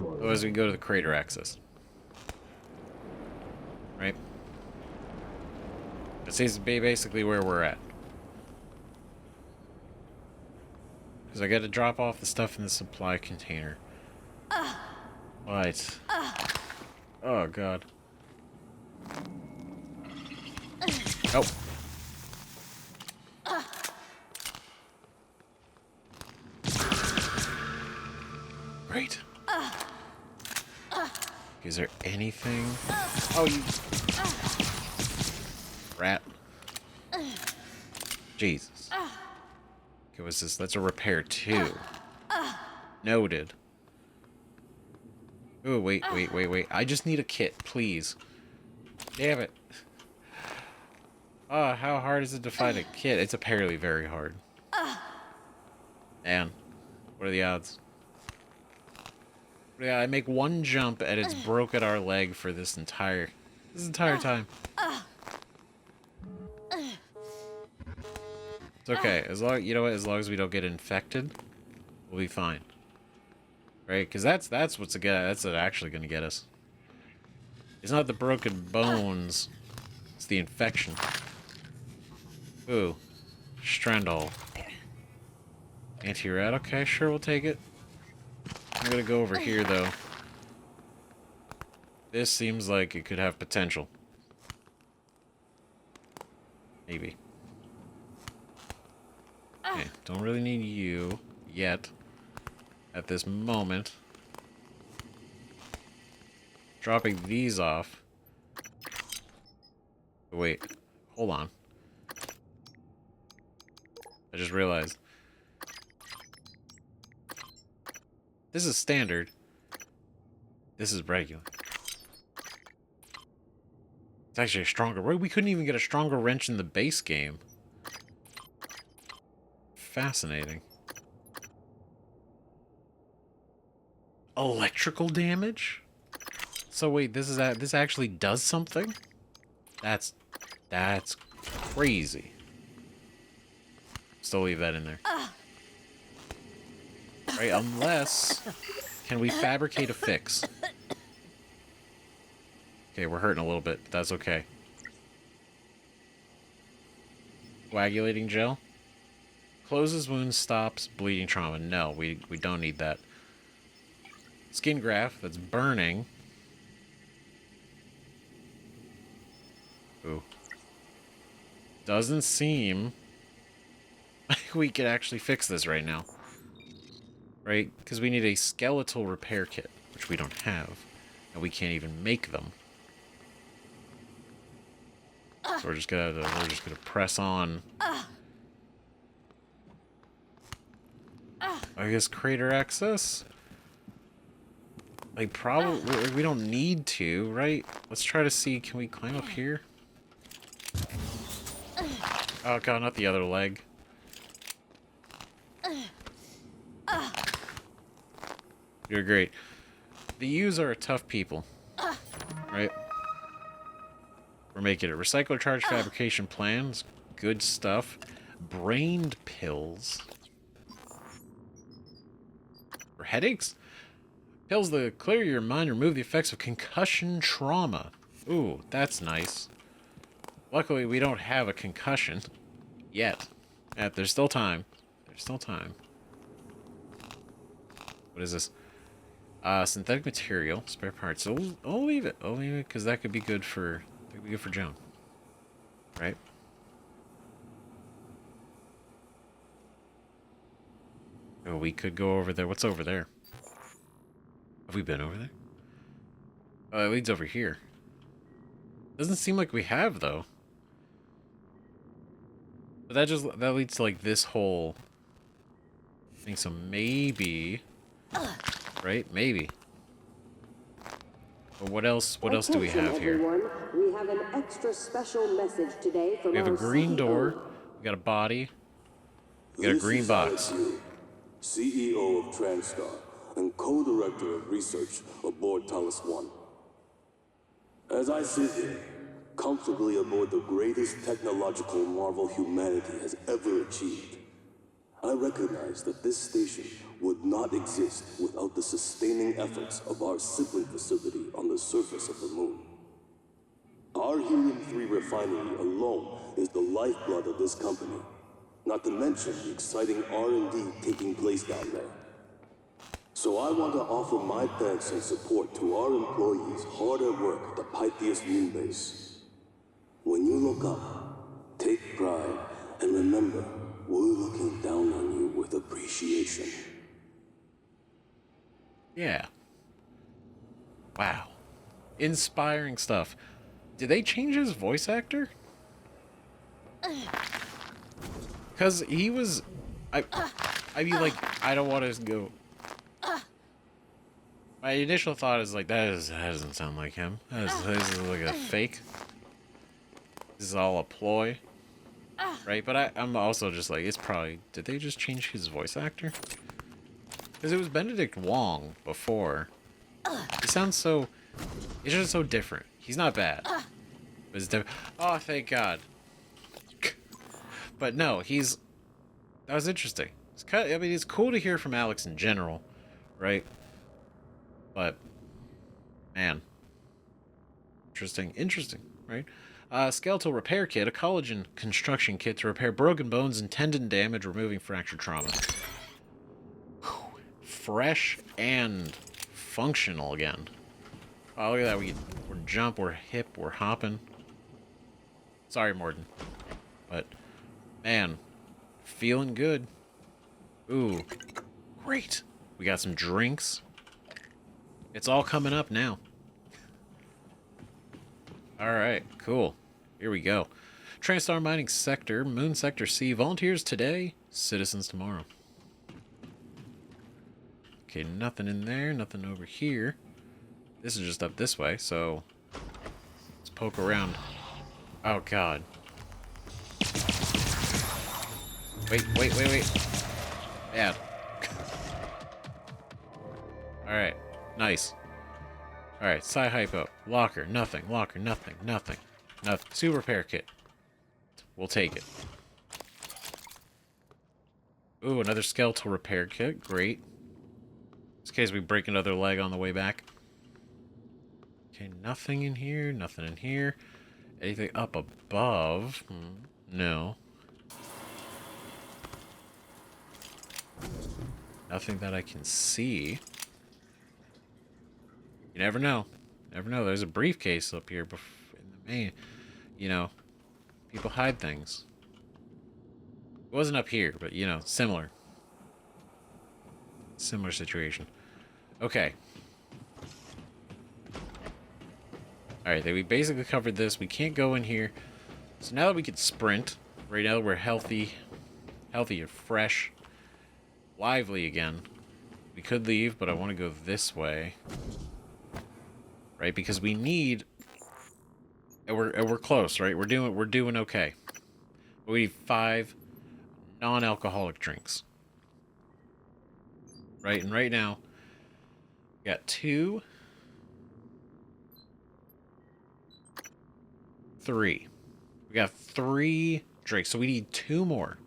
Otherwise, we can go to the crater access. Right? That seems to be basically where we're at. Because I got to drop off the stuff in the supply container. What? Oh, God. Oh. Great. Is there anything? Oh, you... Rat. Jesus. Okay, what's this? That's a repair, too. Noted. Oh, wait. I just need a kit, please. Damn it. Oh, how hard is it to find a kit? It's apparently very hard. Man, what are the odds? Yeah, I make one jump and it's broken our leg for this entire time. It's okay. As long, you know what? As long as we don't get infected, we'll be fine. Right? Because that's what's actually gonna get us. It's not the broken bones. It's the infection. Ooh, Strandol. Anti-rat. Okay, sure, we'll take it. I'm gonna go over here, though. This seems like it could have potential. Maybe. Okay, don't really need you yet. At this moment. Dropping these off. Wait, hold on. I just realized. This is standard. This is regular. It's actually a stronger... We couldn't even get a stronger wrench in the base game. Fascinating. Electrical damage? So wait, this actually does something? That's crazy. Still leave that in there. Right, unless... Can we fabricate a fix? Okay, we're hurting a little bit. But that's okay. Coagulating gel? Closes wounds, stops bleeding trauma. No, we don't need that. Skin graft that's burning. Ooh. Doesn't seem like we could actually fix this right now. Right? Because we need a skeletal repair kit, which we don't have. And we can't even make them. So we're just gonna press on. I guess crater access? Like, probably, we don't need to, right? Let's try to see, can we climb up here? Oh god, not the other leg. You're great. The U's are tough people. Right? We're making it. Recycler charge fabrication plans. Good stuff. Brained pills. For headaches? Pills that clear your mind and remove the effects of concussion trauma. Ooh, that's nice. Luckily, we don't have a concussion. Yet. There's still time. There's still time. What is this? Synthetic material. Spare parts. So I'll leave it. I'll leave it because that could be good for... That could be good for Joan. Right? Oh, we could go over there. What's over there? Have we been over there? Oh, it leads over here. Doesn't seem like we have, though. But that leads to, like, this whole thing, so maybe... Right? Maybe. But what else do we have here? We have an extra special message today from We have a our green CEO. door. We got a body. We got a green box. CEO of TranStar and co-director of research aboard Talos I. As I sit here, comfortably aboard the greatest technological marvel humanity has ever achieved, I recognize that this station would not exist without the sustaining efforts of our sibling facility on the surface of the moon. Our helium-3 refinery alone is the lifeblood of this company, not to mention the exciting R&D taking place down there. So I want to offer my thanks and support to our employees hard at work at the Pytheas moon base. When you look up, take pride, and remember, we're looking down on you with appreciation. Yeah. Wow. Inspiring stuff. Did they change his voice actor? Because he was... I mean, like, I don't want to go... My initial thought is, like, that doesn't sound like him. This is like a fake. This is all a ploy. Right? But I'm also just like, it's probably... Did they just change his voice actor? Because it was Benedict Wong before. He sounds so... He's just so different. He's not bad. But it's different. Oh, thank God. But no, he's... That was interesting. I mean, it's cool to hear from Alex in general. Right? But... Man. Interesting. Right? Skeletal repair kit. A collagen construction kit to repair broken bones and tendon damage, removing fracture trauma. Fresh and functional again. Oh, look at that. We're jump, we're hip, we're hopping. Sorry, Morden. But, man, feeling good. Ooh, great. We got some drinks. It's all coming up now. Alright, cool. Here we go. TranStar Mining Sector, Moon Sector C. Volunteers today, citizens tomorrow. Okay, nothing in there, nothing over here. This is just up this way, so let's poke around. Oh, God. Wait. Bad. Alright, nice. Alright, Psi Hypo. Locker, nothing. Locker, nothing. Nothing. Super repair kit. We'll take it. Ooh, another skeletal repair kit. Great. In case we break another leg on the way back. Okay, nothing in here. Nothing in here. Anything up above? No. Nothing that I can see. You never know. Never know. There's a briefcase up here in the main. You know, people hide things. It wasn't up here, but, you know, similar. Similar situation. Okay. Alright, we basically covered this. We can't go in here. So now that we can sprint, right now we're healthy and fresh, lively again. We could leave, but I want to go this way. Right, because we need... And we're close, right? We're doing okay. But we need 5 non-alcoholic drinks. Right, and right now, we got 2, 3. We got 3 drinks, so we need 2 more.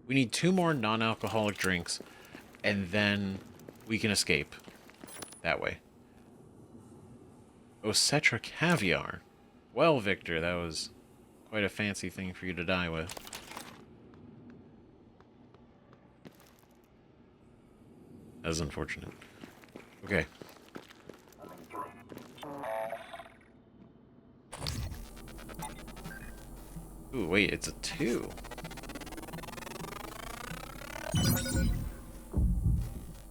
We need 2 more non-alcoholic drinks, and then we can escape that way. Ocetra caviar. Well, Victor, that was quite a fancy thing for you to die with. That was unfortunate. Okay. Ooh, wait, it's a 2.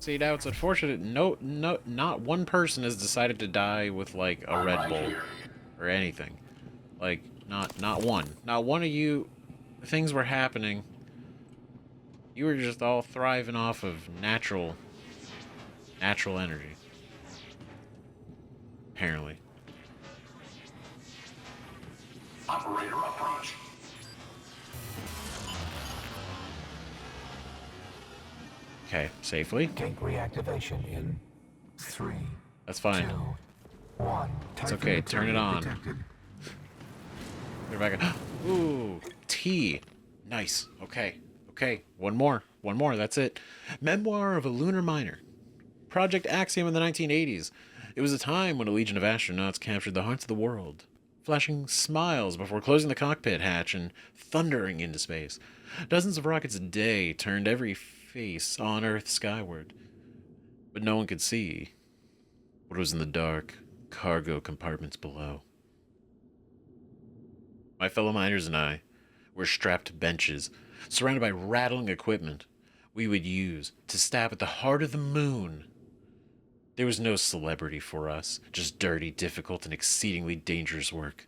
See, now it's unfortunate. No, not one person has decided to die with, like, a Red Bull or anything. Like, not one. Not one of you. Things were happening. You were just all thriving off of natural energy. Apparently. Operator approach. Okay, safely. Gate reactivation in 3. That's fine. 2, 1. It's okay. Turn it on. Detected. We're back on. Ooh, tea. Nice. Okay. Okay. One more. That's it. Memoir of a Lunar Miner. Project Axiom in the 1980s. It was a time when a legion of astronauts captured the hearts of the world, flashing smiles before closing the cockpit hatch and thundering into space. Dozens of rockets a day turned every face on Earth skyward, but no one could see what was in the dark cargo compartments below. My fellow miners and I were strapped to benches, surrounded by rattling equipment we would use to stab at the heart of the moon. There was no celebrity for us, just dirty, difficult, and exceedingly dangerous work.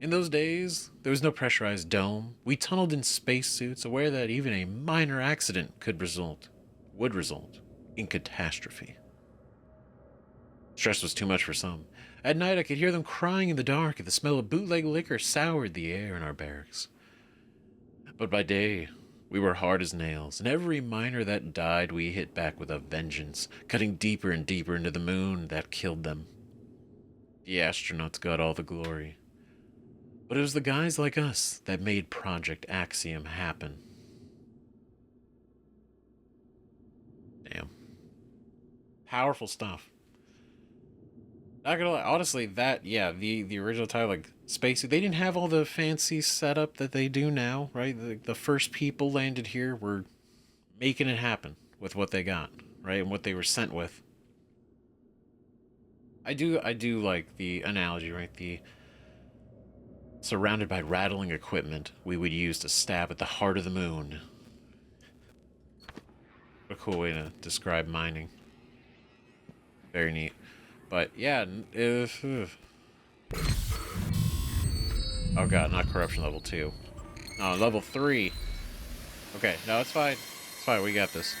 In those days, there was no pressurized dome. We tunneled in spacesuits, aware that even a minor accident would result in catastrophe. Stress was too much for some. At night, I could hear them crying in the dark, and the smell of bootleg liquor soured the air in our barracks. But by day, we were hard as nails, and every miner that died we hit back with a vengeance, cutting deeper and deeper into the moon that killed them. The astronauts got all the glory. But it was the guys like us that made Project Axiom happen. Damn. Powerful stuff. Not gonna lie, honestly, the original title, like, Spacey, they didn't have all the fancy setup that they do now, right? The first people landed here were making it happen with what they got, right? And what they were sent with. I do like the analogy, right? The surrounded by rattling equipment we would use to stab at the heart of the moon. What a cool way to describe mining. Very neat. But yeah, oh god, not corruption level 2. No, level 3. Okay, no, it's fine. It's fine, we got this.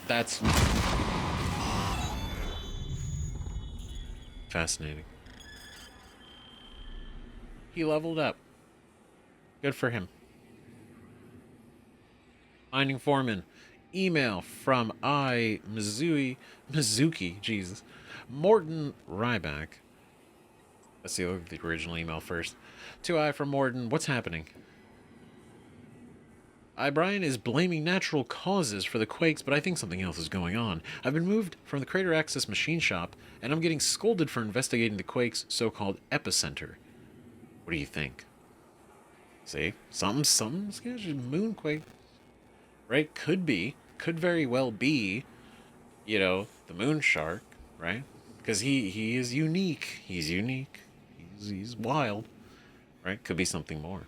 That's fascinating. He leveled up. Good for him. Mining foreman. Email from Mizuki, Jesus. Morton Ryback. Let's see, look at the original email first. To I from Morden, what's happening? Brian is blaming natural causes for the quakes, but I think something else is going on. I've been moved from the Crater Access machine shop, and I'm getting scolded for investigating the quake's so-called epicenter. What do you think? See? Something sketchy. Moonquake. Right? Could very well be, you know, the moon shark, right? Because he is unique. He's unique. He's wild. Right? Could be something more.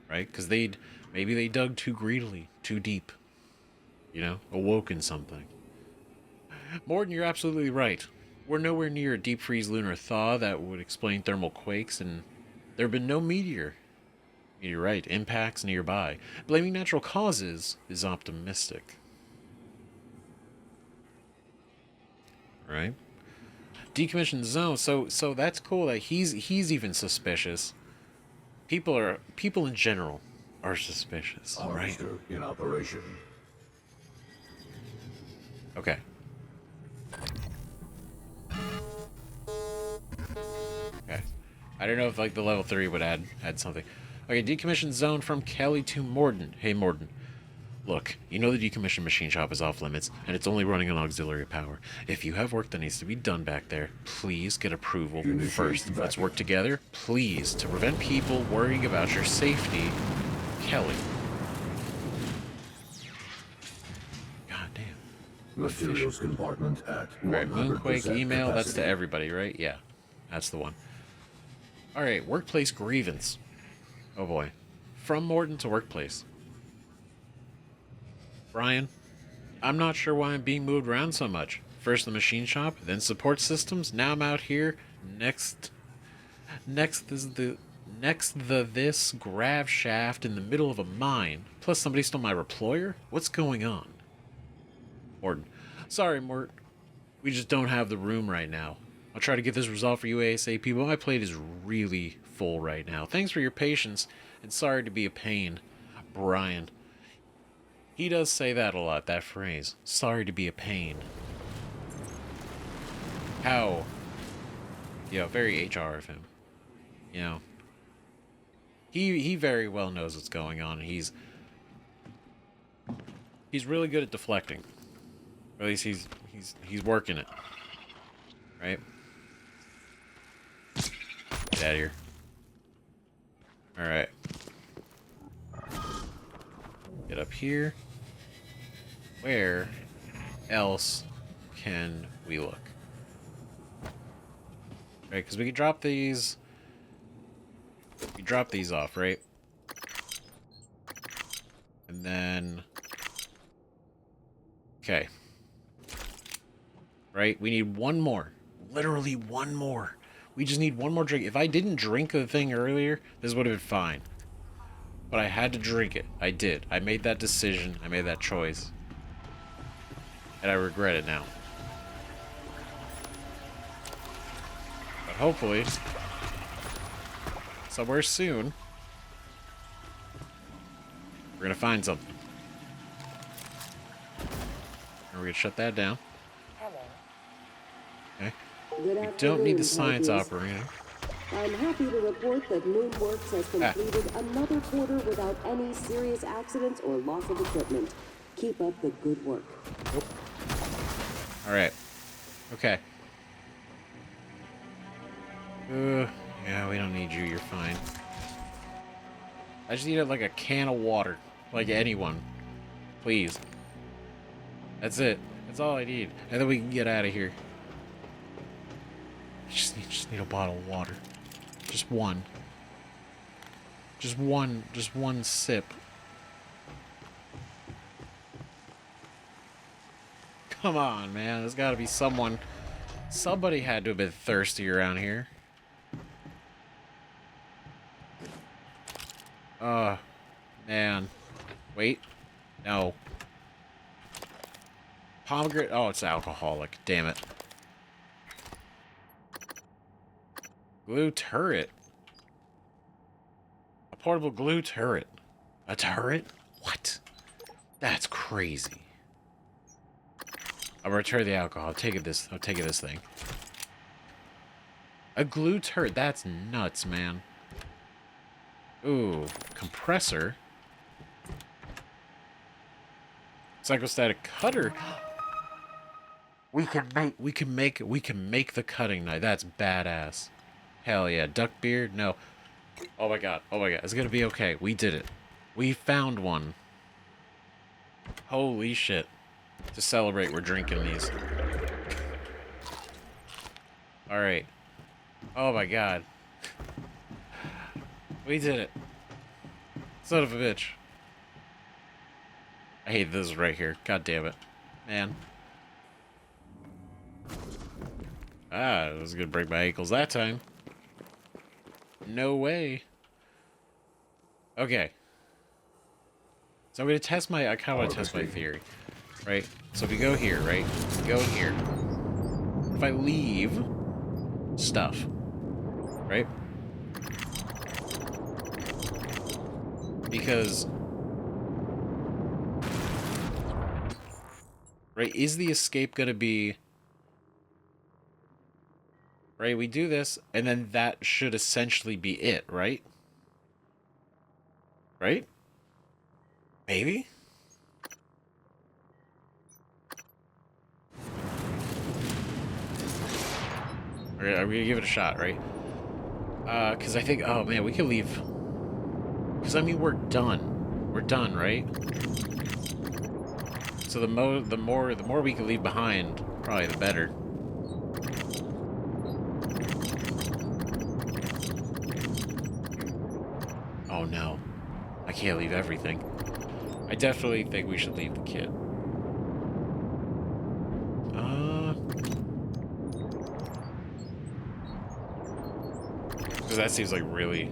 Right? Because maybe they dug too greedily, too deep. You know, awoken something. Morden, you're absolutely right. We're nowhere near a deep freeze lunar thaw that would explain thermal quakes, and there have been no meteorite impacts nearby. Blaming natural causes is optimistic. Right? Decommissioned zone. So that's cool that he's even suspicious. People in general are suspicious, right? Harvester in operation. Okay. Okay. I don't know if like the level 3 would add something. Okay, decommissioned zone from Kelly to Morden. Hey Morden. Look, you know the decommissioned machine shop is off limits, and it's only running on auxiliary power. If you have work that needs to be done back there, please get approval first. Let's work together, please, to prevent people worrying about your safety. Kelly. God damn. Materials compartment at Alright, 100% Moonquake email, capacity. that's to everybody, right? Yeah, that's the one. Alright, workplace grievance. Oh boy. From Morden to workplace. Brian, I'm not sure why I'm being moved around so much. First the machine shop, then support systems. Now I'm out here. Next this grav shaft in the middle of a mine. Plus somebody stole my reployer. What's going on? Morden, sorry, Mort. We just don't have the room right now. I'll try to get this resolved for you ASAP, but my plate is really full right now. Thanks for your patience, and sorry to be a pain, Brian. He does say that a lot, that phrase. Sorry to be a pain. How? Yeah, very HR of him. You know. He very well knows what's going on. He's really good at deflecting. Or at least he's working it. Right? Get out of here. Alright. Get up here. Where else can we look? Right, because we can drop these. We drop these off, right? And then. Okay. Right? We need one more. Literally one more. We just need one more drink. If I didn't drink the thing earlier, this would have been fine. But I had to drink it. I did. I made that decision. I made that choice. And I regret it now. But hopefully, somewhere soon, we're going to find something. And we're going to shut that down. Okay. We don't need the science operator. I'm happy to report that Moonworks has completed another quarter without any serious accidents or loss of equipment. Keep up the good work. Nope. Alright. Okay. Yeah, we don't need you. You're fine. I just needed like a can of water. Like anyone. Please. That's it. That's all I need. And then we can get out of here. Just need a bottle of water. Just one. Just one sip. Come on, man. There's gotta be someone. Somebody had to have been thirsty around here. Man. Wait. No. Pomegranate. Oh, it's alcoholic. Damn it. Glue turret. A portable glue turret. A turret? What? That's crazy. I'll return the alcohol. I'll take it this thing. A glue turret. That's nuts, man. Ooh, compressor. Psychostatic cutter. We can make the cutting knife. That's badass. Hell yeah. Duck beard? No. Oh my god. Oh my god. It's gonna be okay. We did it. We found one. Holy shit. To celebrate, we're drinking these. Alright. Oh my god. We did it. Son of a bitch. I hate this right here. God damn it. Man. Ah, I was gonna break my ankles that time. No way. Okay. So I'm gonna test my, I kinda wanna test my theory. Right? So if we go here, right? We go here. If I leave stuff, right? Because, right, is the escape gonna be, right, we do this, and then that should essentially be it, right? Right? Maybe? Alright, are we gonna give it a shot, right? Because I think, oh man, we could leave. Because, I mean, we're done. We're done, right? So the more we can leave behind, probably the better. Oh no. I can't leave everything. I definitely think we should leave the kit. Because that seems like really...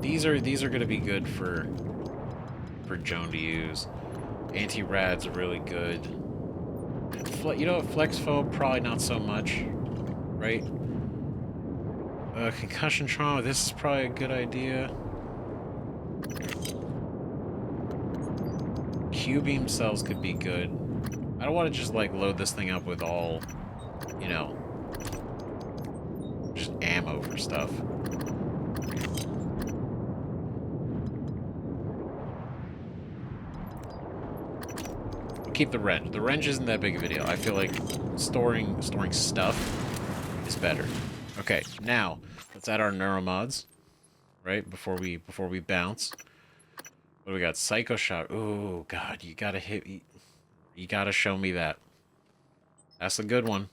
These are gonna be good for Joan to use. Anti-rad's really good. You know, flex foam, probably not so much, right? Concussion trauma, this is probably a good idea. Q-beam cells could be good. I don't want to just, like, load this thing up with all, you know, just ammo for stuff. We'll keep the wrench. The wrench isn't that big of a deal. I feel like storing stuff is better. Okay, now let's add our neuromods, right? Before we bounce. What do we got? Psycho Shock. Ooh, God, you gotta hit me. You gotta show me that. That's a good one.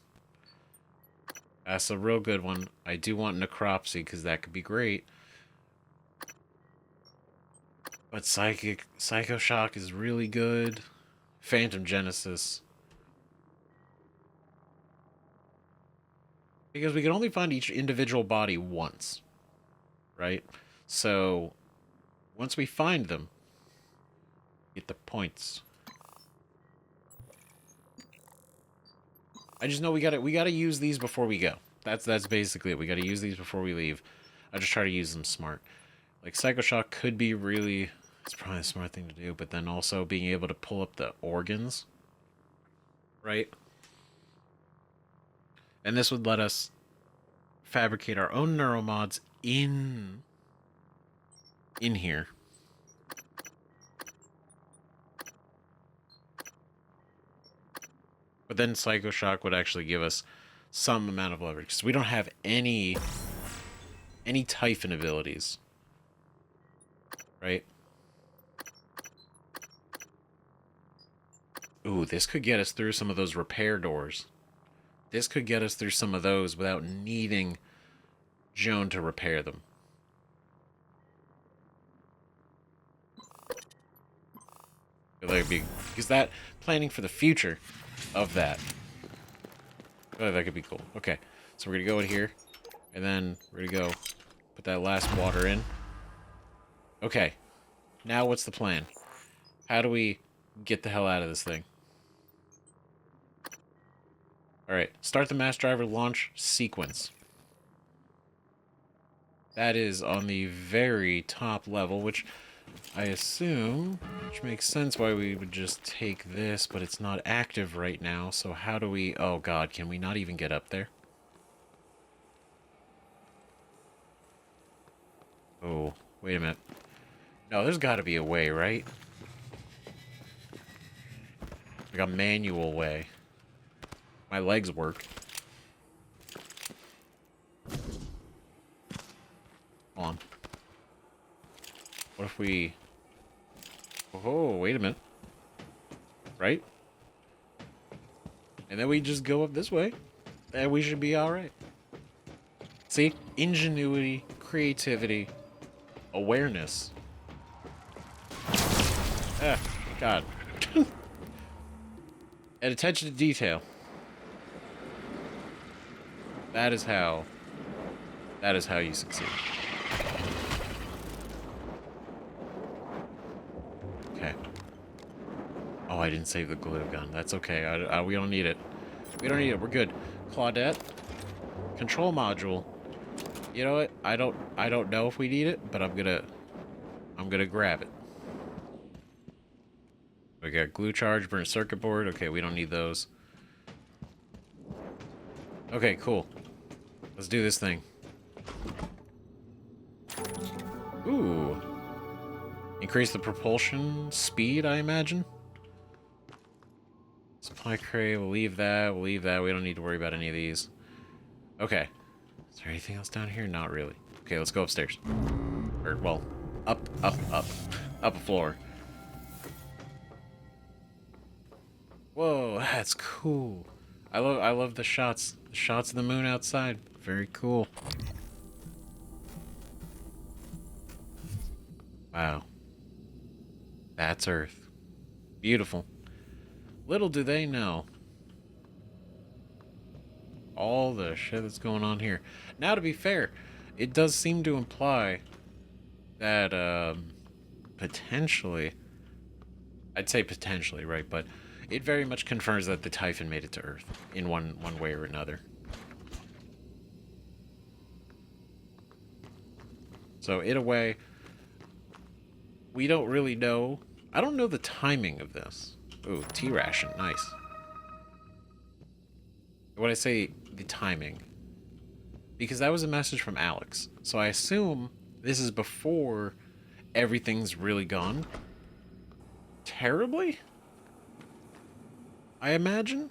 That's a real good one. I do want Necropsy because that could be great. But Psycho Shock is really good. Phantom Genesis. Because we can only find each individual body once. Right? So, once we find them, get the points. I just know we gotta use these before we go. That's basically it. We gotta use these before we leave. I just try to use them smart. Like, Psycho Shock could be really... It's probably a smart thing to do, but then also being able to pull up the organs. Right? And this would let us fabricate our own neuromods in here. But then Psycho Shock would actually give us some amount of leverage, because we don't have any Typhon abilities. Right? Ooh, this could get us through some of those repair doors. This could get us through some of those without needing Joan to repair them. Because that, planning for the future of that. Oh, that could be cool. Okay, so we're going to go in here, and then we're going to go put that last water in. Okay, now what's the plan? How do we get the hell out of this thing? Alright, start the mass driver launch sequence. That is on the very top level, which I assume, which makes sense why we would just take this, but it's not active right now, so how do we... Oh god, can we not even get up there? Oh, wait a minute. No, there's gotta be a way, right? Like a manual way. My legs work. Hold on. What if we... Oh, wait a minute. Right? And then we just go up this way. And we should be alright. See? Ingenuity, creativity, awareness. Ah, God. And attention to detail. That is how you succeed. Okay. Oh, I didn't save the glue gun. That's okay. We don't need it. We don't need it. We're good. Claudette. Control module. You know what? I don't know if we need it, but I'm gonna grab it. We got glue charge, burn circuit board. Okay, we don't need those. Okay, cool. Let's do this thing. Ooh. Increase the propulsion speed, I imagine. Supply crate, we'll leave that. We'll leave that. We don't need to worry about any of these. Okay. Is there anything else down here? Not really. Okay, let's go upstairs. Or, well, up a floor. Whoa, that's cool. I love the shots. The shots of the moon outside. Very cool. Wow. That's Earth. Beautiful. Little do they know all the shit that's going on here. Now, to be fair, it does seem to imply that potentially, I'd say potentially, right, but it very much confirms that the Typhon made it to Earth in one way or another. So in a way, we don't really know. I don't know the timing of this. Ooh, T-ration, nice. When I say the timing, because that was a message from Alex, so I assume this is before everything's really gone terribly, I imagine.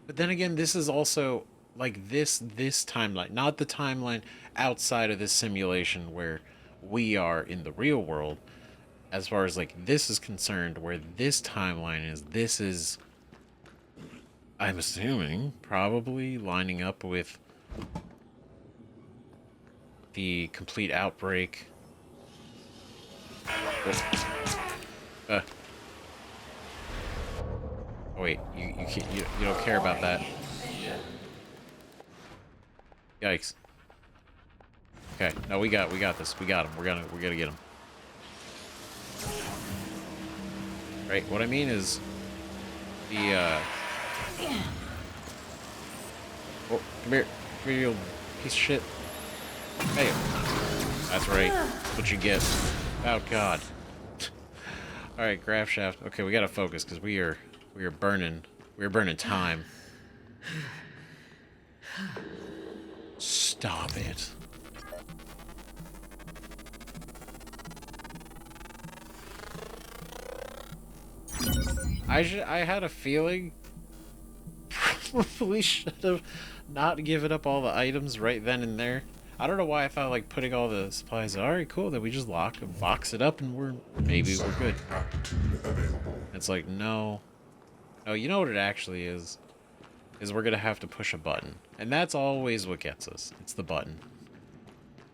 But then again, this is also like this timeline, not the timeline outside of this simulation where we are in the real world. As far as like this is concerned, where this timeline is, this is, I'm assuming, probably lining up with the complete outbreak. Oh wait, you don't care about that. Yikes. Okay, no, we got this. We got him. We're gonna get him. Right, what I mean is the oh, come here, you piece of shit. Hey, that's right. That's what you get. Oh God. All right, grav shaft. Okay, we gotta focus because we are burning time. Stop it. I had a feeling probably should have not given up all the items right then and there. I don't know why I thought like putting all the supplies. All right, cool. Then we just box it up, and we're good. It's like no, you know what it actually is we're gonna have to push a button, and that's always what gets us. It's the button,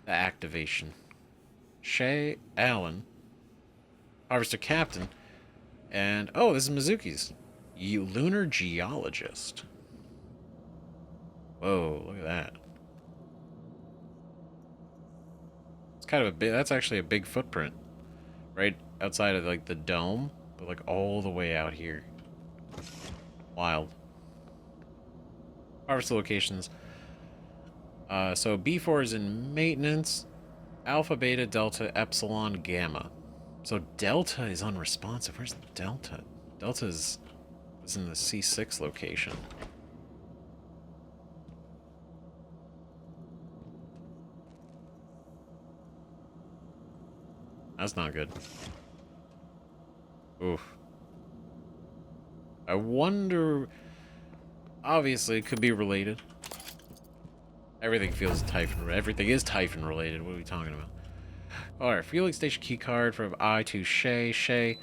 the activation. Shay Allen, Harvester Captain. And, oh, this is Mizuki's. You lunar geologist. Whoa, look at that. It's kind of a big, that's actually a big footprint. Right outside of, like, the dome, but, like, all the way out here. Wild. Harvester locations. So B4 is in maintenance. Alpha, Beta, Delta, Epsilon, Gamma. So Delta is unresponsive. Where's Delta? Delta is in the C6 location. That's not good. Oof. I wonder... Obviously, it could be related. Everything feels Typhon. Everything is Typhon related. What are we talking about? Alright, fueling station key card from I to Shay. Shay,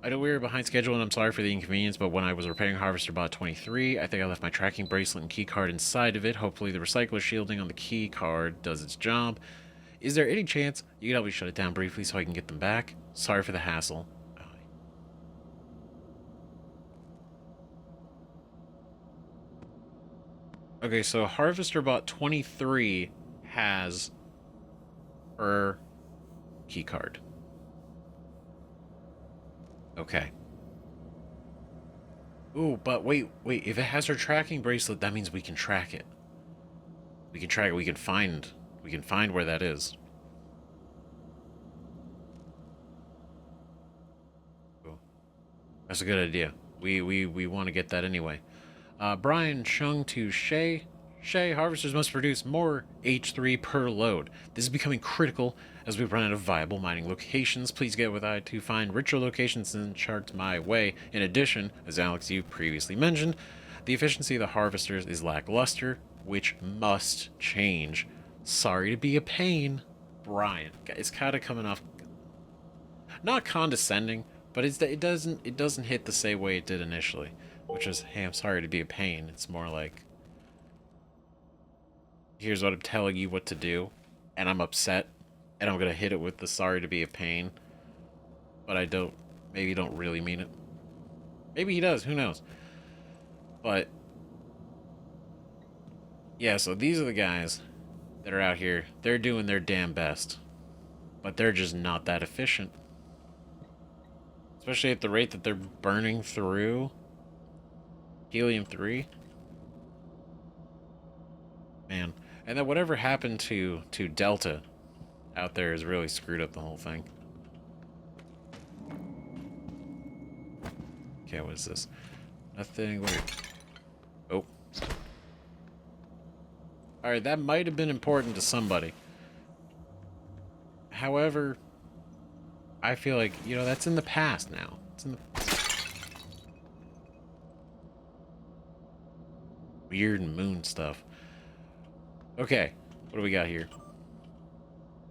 I know we were behind schedule and I'm sorry for the inconvenience, but when I was repairing Harvester Bot 23, I think I left my tracking bracelet and key card inside of it. Hopefully the recycler shielding on the key card does its job. Is there any chance you can help me shut it down briefly so I can get them back? Sorry for the hassle. Okay, so Harvester Bot 23 has her key card. Okay. Ooh, but wait. If it has her tracking bracelet, that means we can track it. We can track it. We can find where that is. Ooh. That's a good idea. We want to get that anyway. Brian Chung to Shay. Shay, harvesters must produce more H3 per load. This is becoming critical as we run out of viable mining locations. Please get with I to find richer locations and charts my way. In addition, as Alex, you previously mentioned, the efficiency of the harvesters is lackluster, which must change. Sorry to be a pain, Brian. It's kind of coming off not condescending, but it doesn't hit the same way it did initially, which is, hey, I'm sorry to be a pain. It's more like, here's what I'm telling you what to do, and I'm upset, and I'm gonna hit it with the sorry to be a pain, but maybe you don't really mean it. Maybe he does, who knows? But yeah, so these are the guys that are out here. They're doing their damn best, but they're just not that efficient. Especially at the rate that they're burning through Helium-3. Man. And then whatever happened to Delta out there has really screwed up the whole thing. Okay, what is this? Nothing. Wait. Oh. Alright, that might have been important to somebody. However, I feel like, that's in the past now. It's in the weird moon stuff. Okay, what do we got here?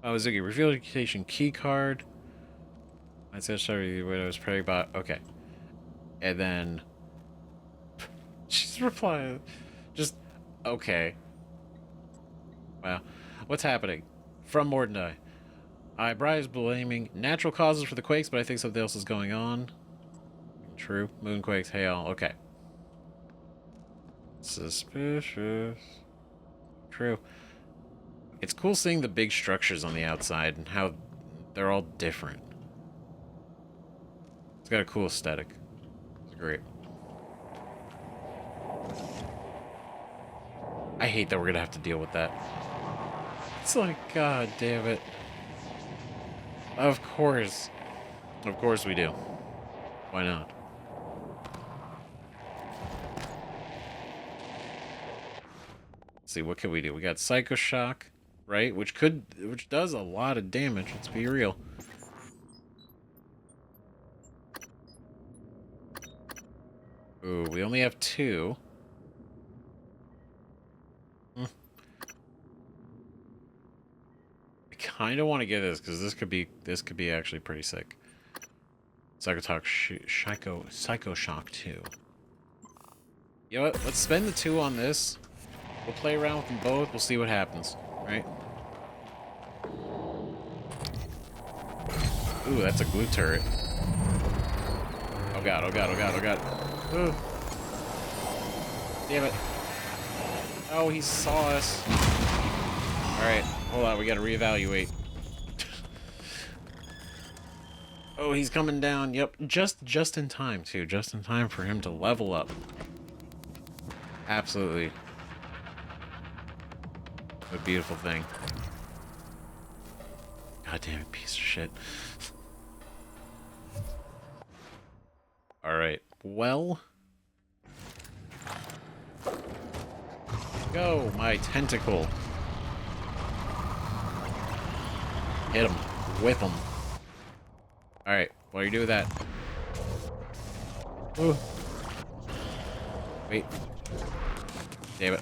Oh, Ziggy, refueling station key card. I said sorry when I was praying about. Okay. And then she's replying. Just okay. Wow. What's happening? From Mordendai. Brian is blaming natural causes for the quakes, but I think something else is going on. True. Moonquakes, hail. Okay. Suspicious. True. It's cool seeing the big structures on the outside and how they're all different. It's got a cool aesthetic. It's great. I hate that we're gonna have to deal with that. It's like, god damn it. Of course. Of course we do. Why not? Let's see, what can we do? We got Psycho Shock, right? Which does a lot of damage, let's be real. Ooh, we only have 2. I kind of want to get this because this could be actually pretty sick. Psycho Shock 2. You know what? Let's spend the 2 on this. We'll play around with them both. We'll see what happens, right? Ooh, that's a glue turret. Oh god! Oh god! Oh god! Oh god! Ooh. Damn it! Oh, he saw us. All right, hold on. We gotta reevaluate. Oh, he's coming down. Yep, just in time too. Just in time for him to level up. Absolutely. A beautiful thing. Goddamn piece of shit. Alright, well. Go, my tentacle. Hit him. With him. Alright, while you do that. Ooh. Wait. Damn it.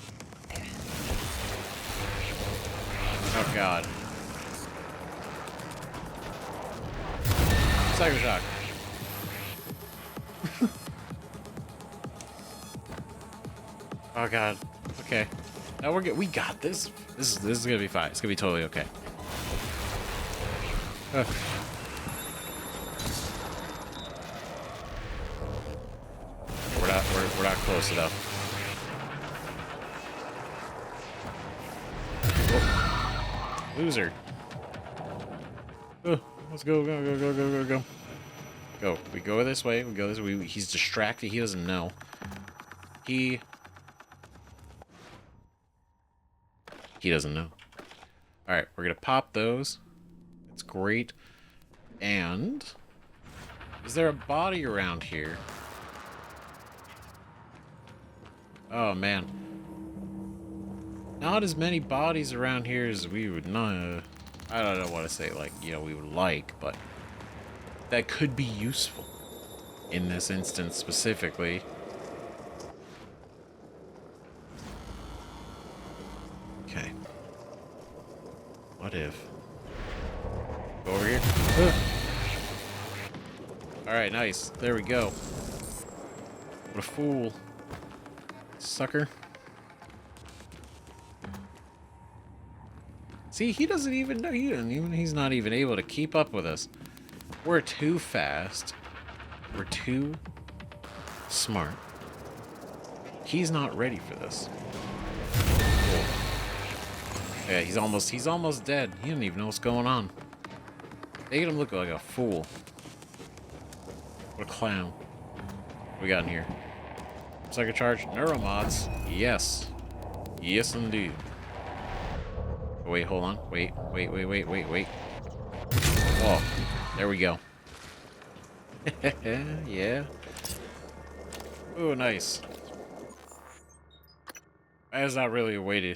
Oh god. Psycho shock. Oh god. Okay. Now we're good. We got this. This is gonna be fine. It's gonna be totally okay. We're not close enough. Oh. Loser. Let's go, go. Go. We go this way. We go this way. He's distracted. He doesn't know. He doesn't know. Alright, we're gonna pop those. It's great. And is there a body around here? Oh man. Not as many bodies around here as we would not. I don't know what to say, like, you know, we would like, but that could be useful in this instance specifically. Okay. What if? Go over here. Alright, nice. There we go. What a fool. Sucker. See, he doesn't even know. He's not even able to keep up with us. We're too fast. We're too smart. He's not ready for this. Cool. Yeah, he's almost dead. He doesn't even know what's going on. Making him look like a fool. What a clown. What we got in here? Psycho charge, neuromods. Yes. Yes, indeed. Oh, wait, hold on. Wait. Whoa. There we go. Yeah. Oh, nice. That's not really a way to...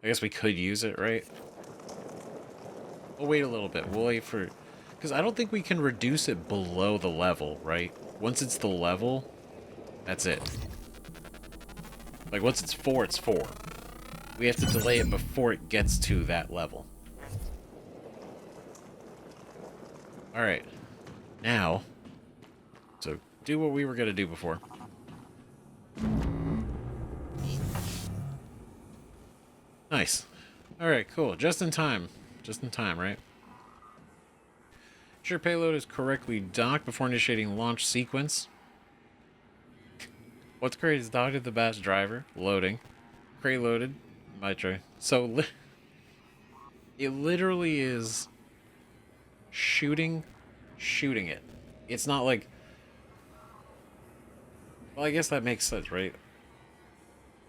I guess we could use it, right? We'll wait a little bit. We'll wait for... Because I don't think we can reduce it below the level, right? Once it's the level, that's it. Like, once it's 4, it's 4. We have to delay it before it gets to that level. Alright. Now, so do what we were going to do before. Nice. Alright, cool. Just in time. Just in time, right? Ensure payload is correctly docked before initiating launch sequence. What's great is docked at the batch driver. Loading. Crate loaded. My tray. So, it literally is shooting it. It's not like... Well, I guess that makes sense, right?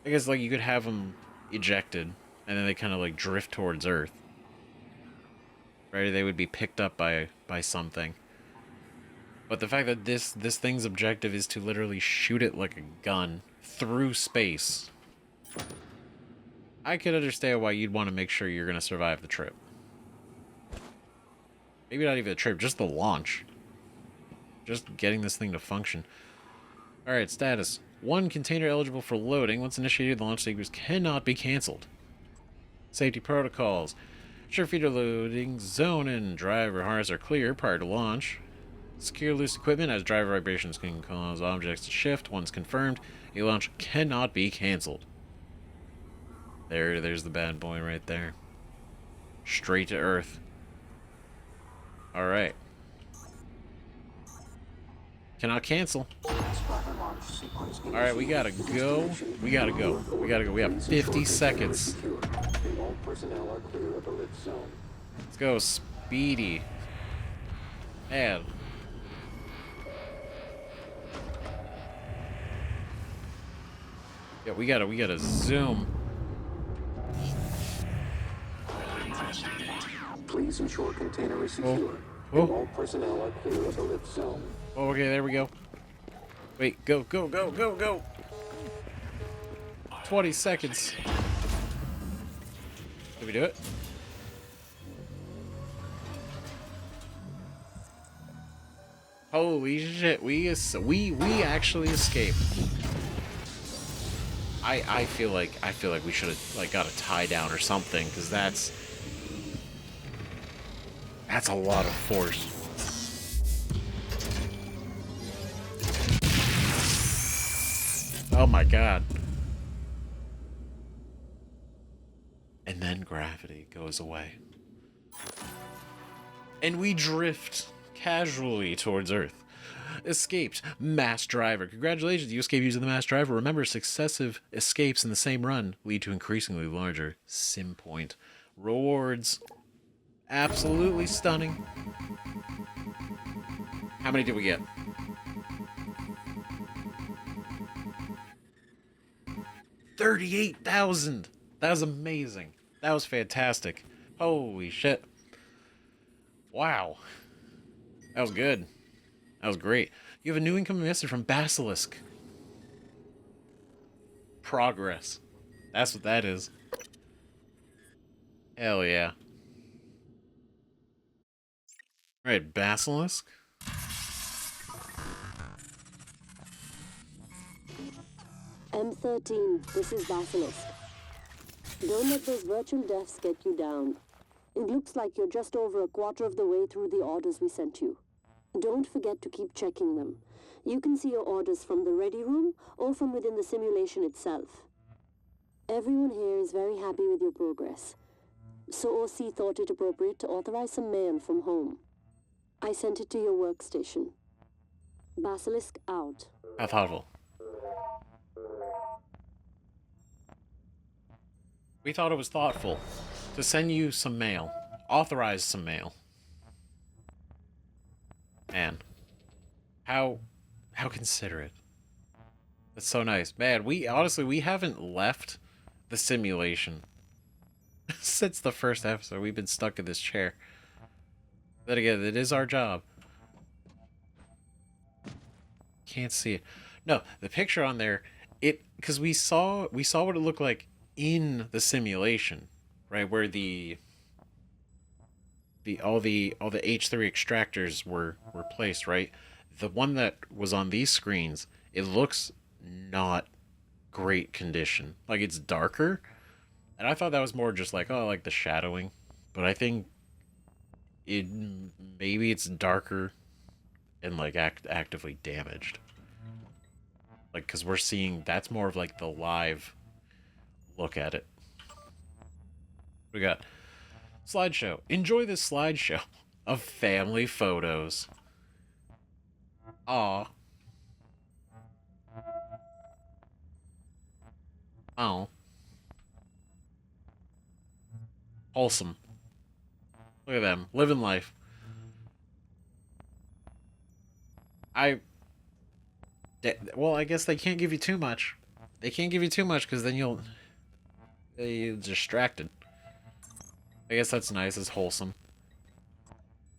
I guess, like, you could have them ejected, and then they kind of, like, drift towards Earth. Right? They would be picked up by something. But the fact that this thing's objective is to literally shoot it like a gun through space... I could understand why you'd want to make sure you're going to survive the trip. Maybe not even the trip, just the launch. Just getting this thing to function. Alright, status. 1 container eligible for loading. Once initiated, the launch sequence cannot be cancelled. Safety protocols. Ensure feeder loading zone and driver harness are clear prior to launch. Secure loose equipment as driver vibrations can cause objects to shift. Once confirmed, a launch cannot be cancelled. There's the bad boy right there. Straight to Earth. Alright. Cannot cancel. Alright, we gotta go. We gotta go. We have 50 seconds. Let's go, Speedy. Man. Yeah, we gotta zoom. Please ensure container is secure. Oh. All personnel are clear of the lift zone. Oh, okay, there we go. Wait, go, go, go, go, go! 20 seconds. Did we do it? Holy shit, we actually escaped. I feel like we should have like got a tie down or something, because that's a lot of force. Oh my god. And then gravity goes away. And we drift casually towards Earth. Escaped. Mass Driver. Congratulations, you escaped using the Mass Driver. Remember, successive escapes in the same run lead to increasingly larger sim point rewards. Absolutely stunning. How many did we get? $38,000. That was amazing. That was fantastic. Holy shit. Wow. That was good. That was great. You have a new incoming message from Basilisk. Progress. That's what that is. Hell yeah. Alright, Basilisk. M13, this is Basilisk. Don't let those virtual deaths get you down. It looks like you're just over a quarter of the way through the orders we sent you. Don't forget to keep checking them. You can see your orders from the ready room or from within the simulation itself. Everyone here is very happy with your progress. So OC thought it appropriate to authorize some mail from home. I sent it to your workstation. Basilisk out. How thoughtful. We thought it was thoughtful to send you some mail. Authorize some mail. Man. How considerate. That's so nice. Man, we haven't left the simulation since the first episode. We've been stuck in this chair. But again, it is our job. Can't see it. No, the picture on there, because we saw what it looked like in the simulation, right, where all the H3 extractors were placed, right? The one that was on these screens, it looks not great condition. Like, it's darker, and I thought that was more just like, oh, like the shadowing, but I think maybe it's darker and like actively damaged, like, because we're seeing that's more of like the live look at it. We got slideshow. Enjoy this slideshow of family photos. Aw. Oh. Wholesome. Look at them. Living life. Well, I guess they can't give you too much. They can't give you too much because then you're distracted. I guess that's nice. It's wholesome.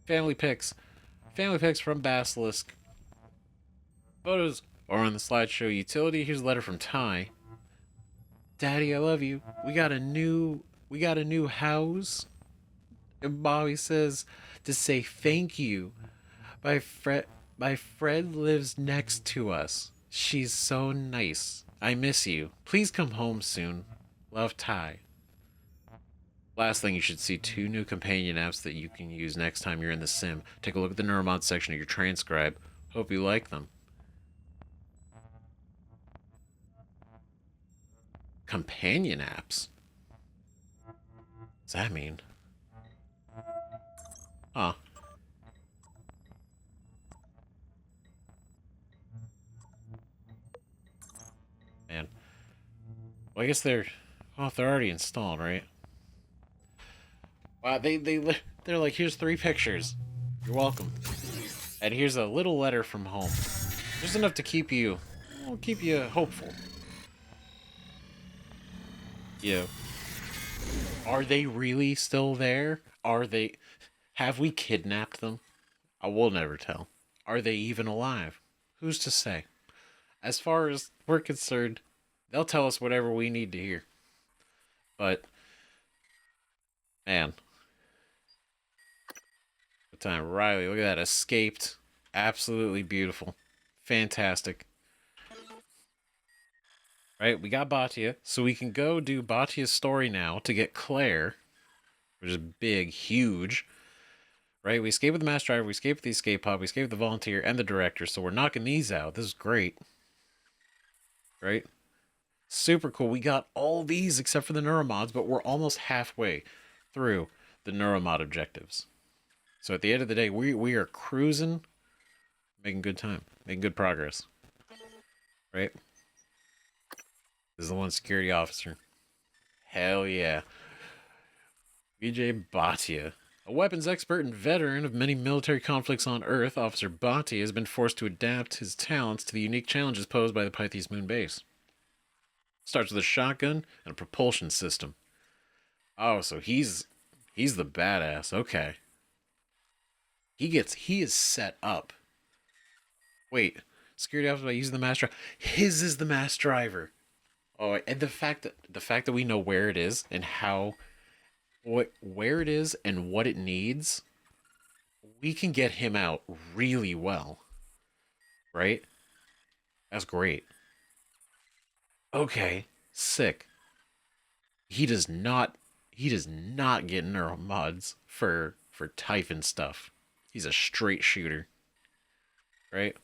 Family pics. Family pics from Basilisk. Photos are on the slideshow utility. Here's a letter from Ty. Daddy, I love you. We got a new house. And Bobby says to say thank you. My friend lives next to us. She's so nice. I miss you. Please come home soon. Love, Ty. Last thing, you should see 2 new companion apps that you can use next time you're in the sim. Take a look at the Neuromod section of your transcribe. Hope you like them. Companion apps? What's that mean? Huh. Man. Well, I guess they're already installed, right? Wow, they're like, here's 3 pictures. You're welcome. And here's a little letter from home. Just enough to keep you hopeful. Yeah. Are they really still there? Are they... Have we kidnapped them? I will never tell. Are they even alive? Who's to say? As far as we're concerned, they'll tell us whatever we need to hear. But, man. What time? Riley, look at that. Escaped. Absolutely beautiful. Fantastic. Right, we got Bhatia, so we can go do Bhatia's story now to get Claire, which is big, huge. Right, we escaped with the master driver, we escaped with the escape pod, we escaped with the volunteer and the director, so we're knocking these out. This is great. Right? Super cool. We got all these except for the neuromods, but we're almost halfway through the neuromod objectives. So at the end of the day, we are cruising, making good time, making good progress. Right? This is the one security officer. Hell yeah. BJ Bhatia. A weapons expert and veteran of many military conflicts on Earth, Officer Bhatia has been forced to adapt his talents to the unique challenges posed by the Pytheas moon base. Starts with a shotgun and a propulsion system. Oh, so he's the badass. Okay. He is set up. Wait, security officer by using the master. His is the mass driver. Oh, and the fact that we know where it is and where it is and what it needs, we can get him out really well. Right? That's great. Okay, sick. He does not get neuromods for Typhon stuff. He's a straight shooter. Right?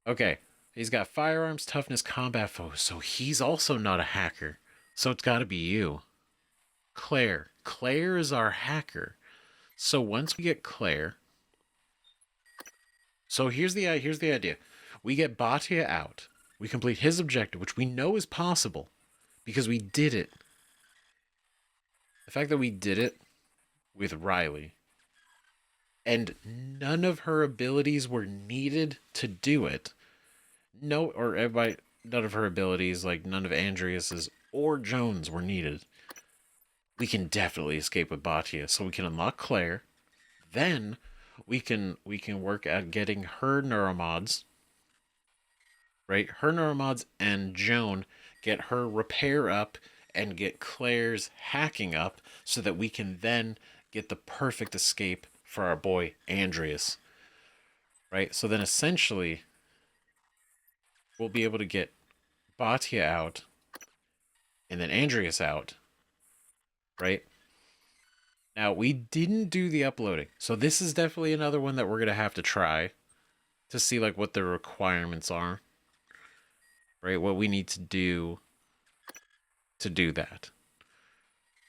Okay. He's got firearms, toughness, combat focus, so he's also not a hacker. So it's got to be you. Claire. Claire is our hacker. So once we get Claire... So here's the idea. We get Bhatia out. We complete his objective, which we know is possible, because we did it. The fact that we did it with Riley, and none of her abilities were needed to do it... none of her abilities, like none of Andreas's or Jones, were needed. We can definitely escape with Bhatia, so we can unlock Claire. Then we can work at getting her neuromods. Right? Her neuromods and Joan get her repair up and get Claire's hacking up so that we can then get the perfect escape for our boy Andreas. Right? So then essentially we'll be able to get Bhatia out and then Andreas out. Right? Now, we didn't do the uploading. So this is definitely another one that we're going to have to try to see like what the requirements are. Right? What we need to do that.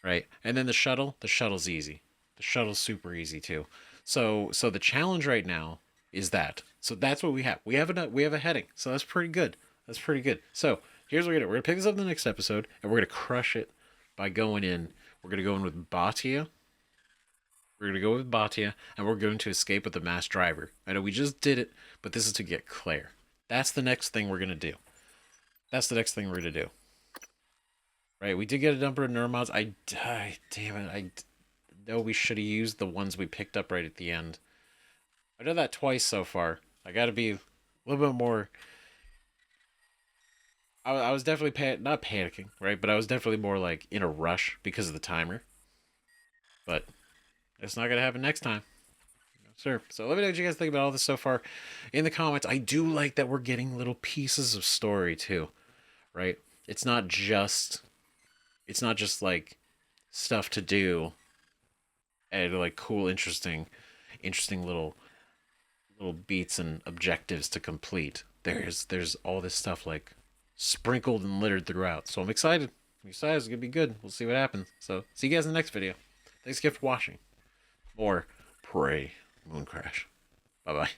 Right? And then the shuttle's easy. The shuttle's super easy too. So the challenge right now is that. So that's what we have. We have a heading. So that's pretty good. That's pretty good. So here's what we're going to do. We're going to pick this up in the next episode, and we're going to crush it by going in. We're going to go in with Bhatia. We're going to go with Bhatia, and we're going to escape with the mass driver. I know we just did it, but this is to get Claire. That's the next thing we're going to do. That's the next thing we're going to do. Right, we did get a number of neuromods. Damn it. I know we should have used the ones we picked up right at the end. I've done that twice so far. I got to be a little bit more... I was definitely not panicking, right? But I was definitely more like in a rush because of the timer. But it's not going to happen next time. No, sir. So let me know what you guys think about all this so far in the comments. I do like that we're getting little pieces of story too, right? It's not just like stuff to do and like cool, interesting little beats and objectives to complete. There's all this stuff like sprinkled and littered throughout. So I'm excited. It's going to be good. We'll see what happens. So see you guys in the next video. Thanks again for watching. More Prey Mooncrash. Bye-bye.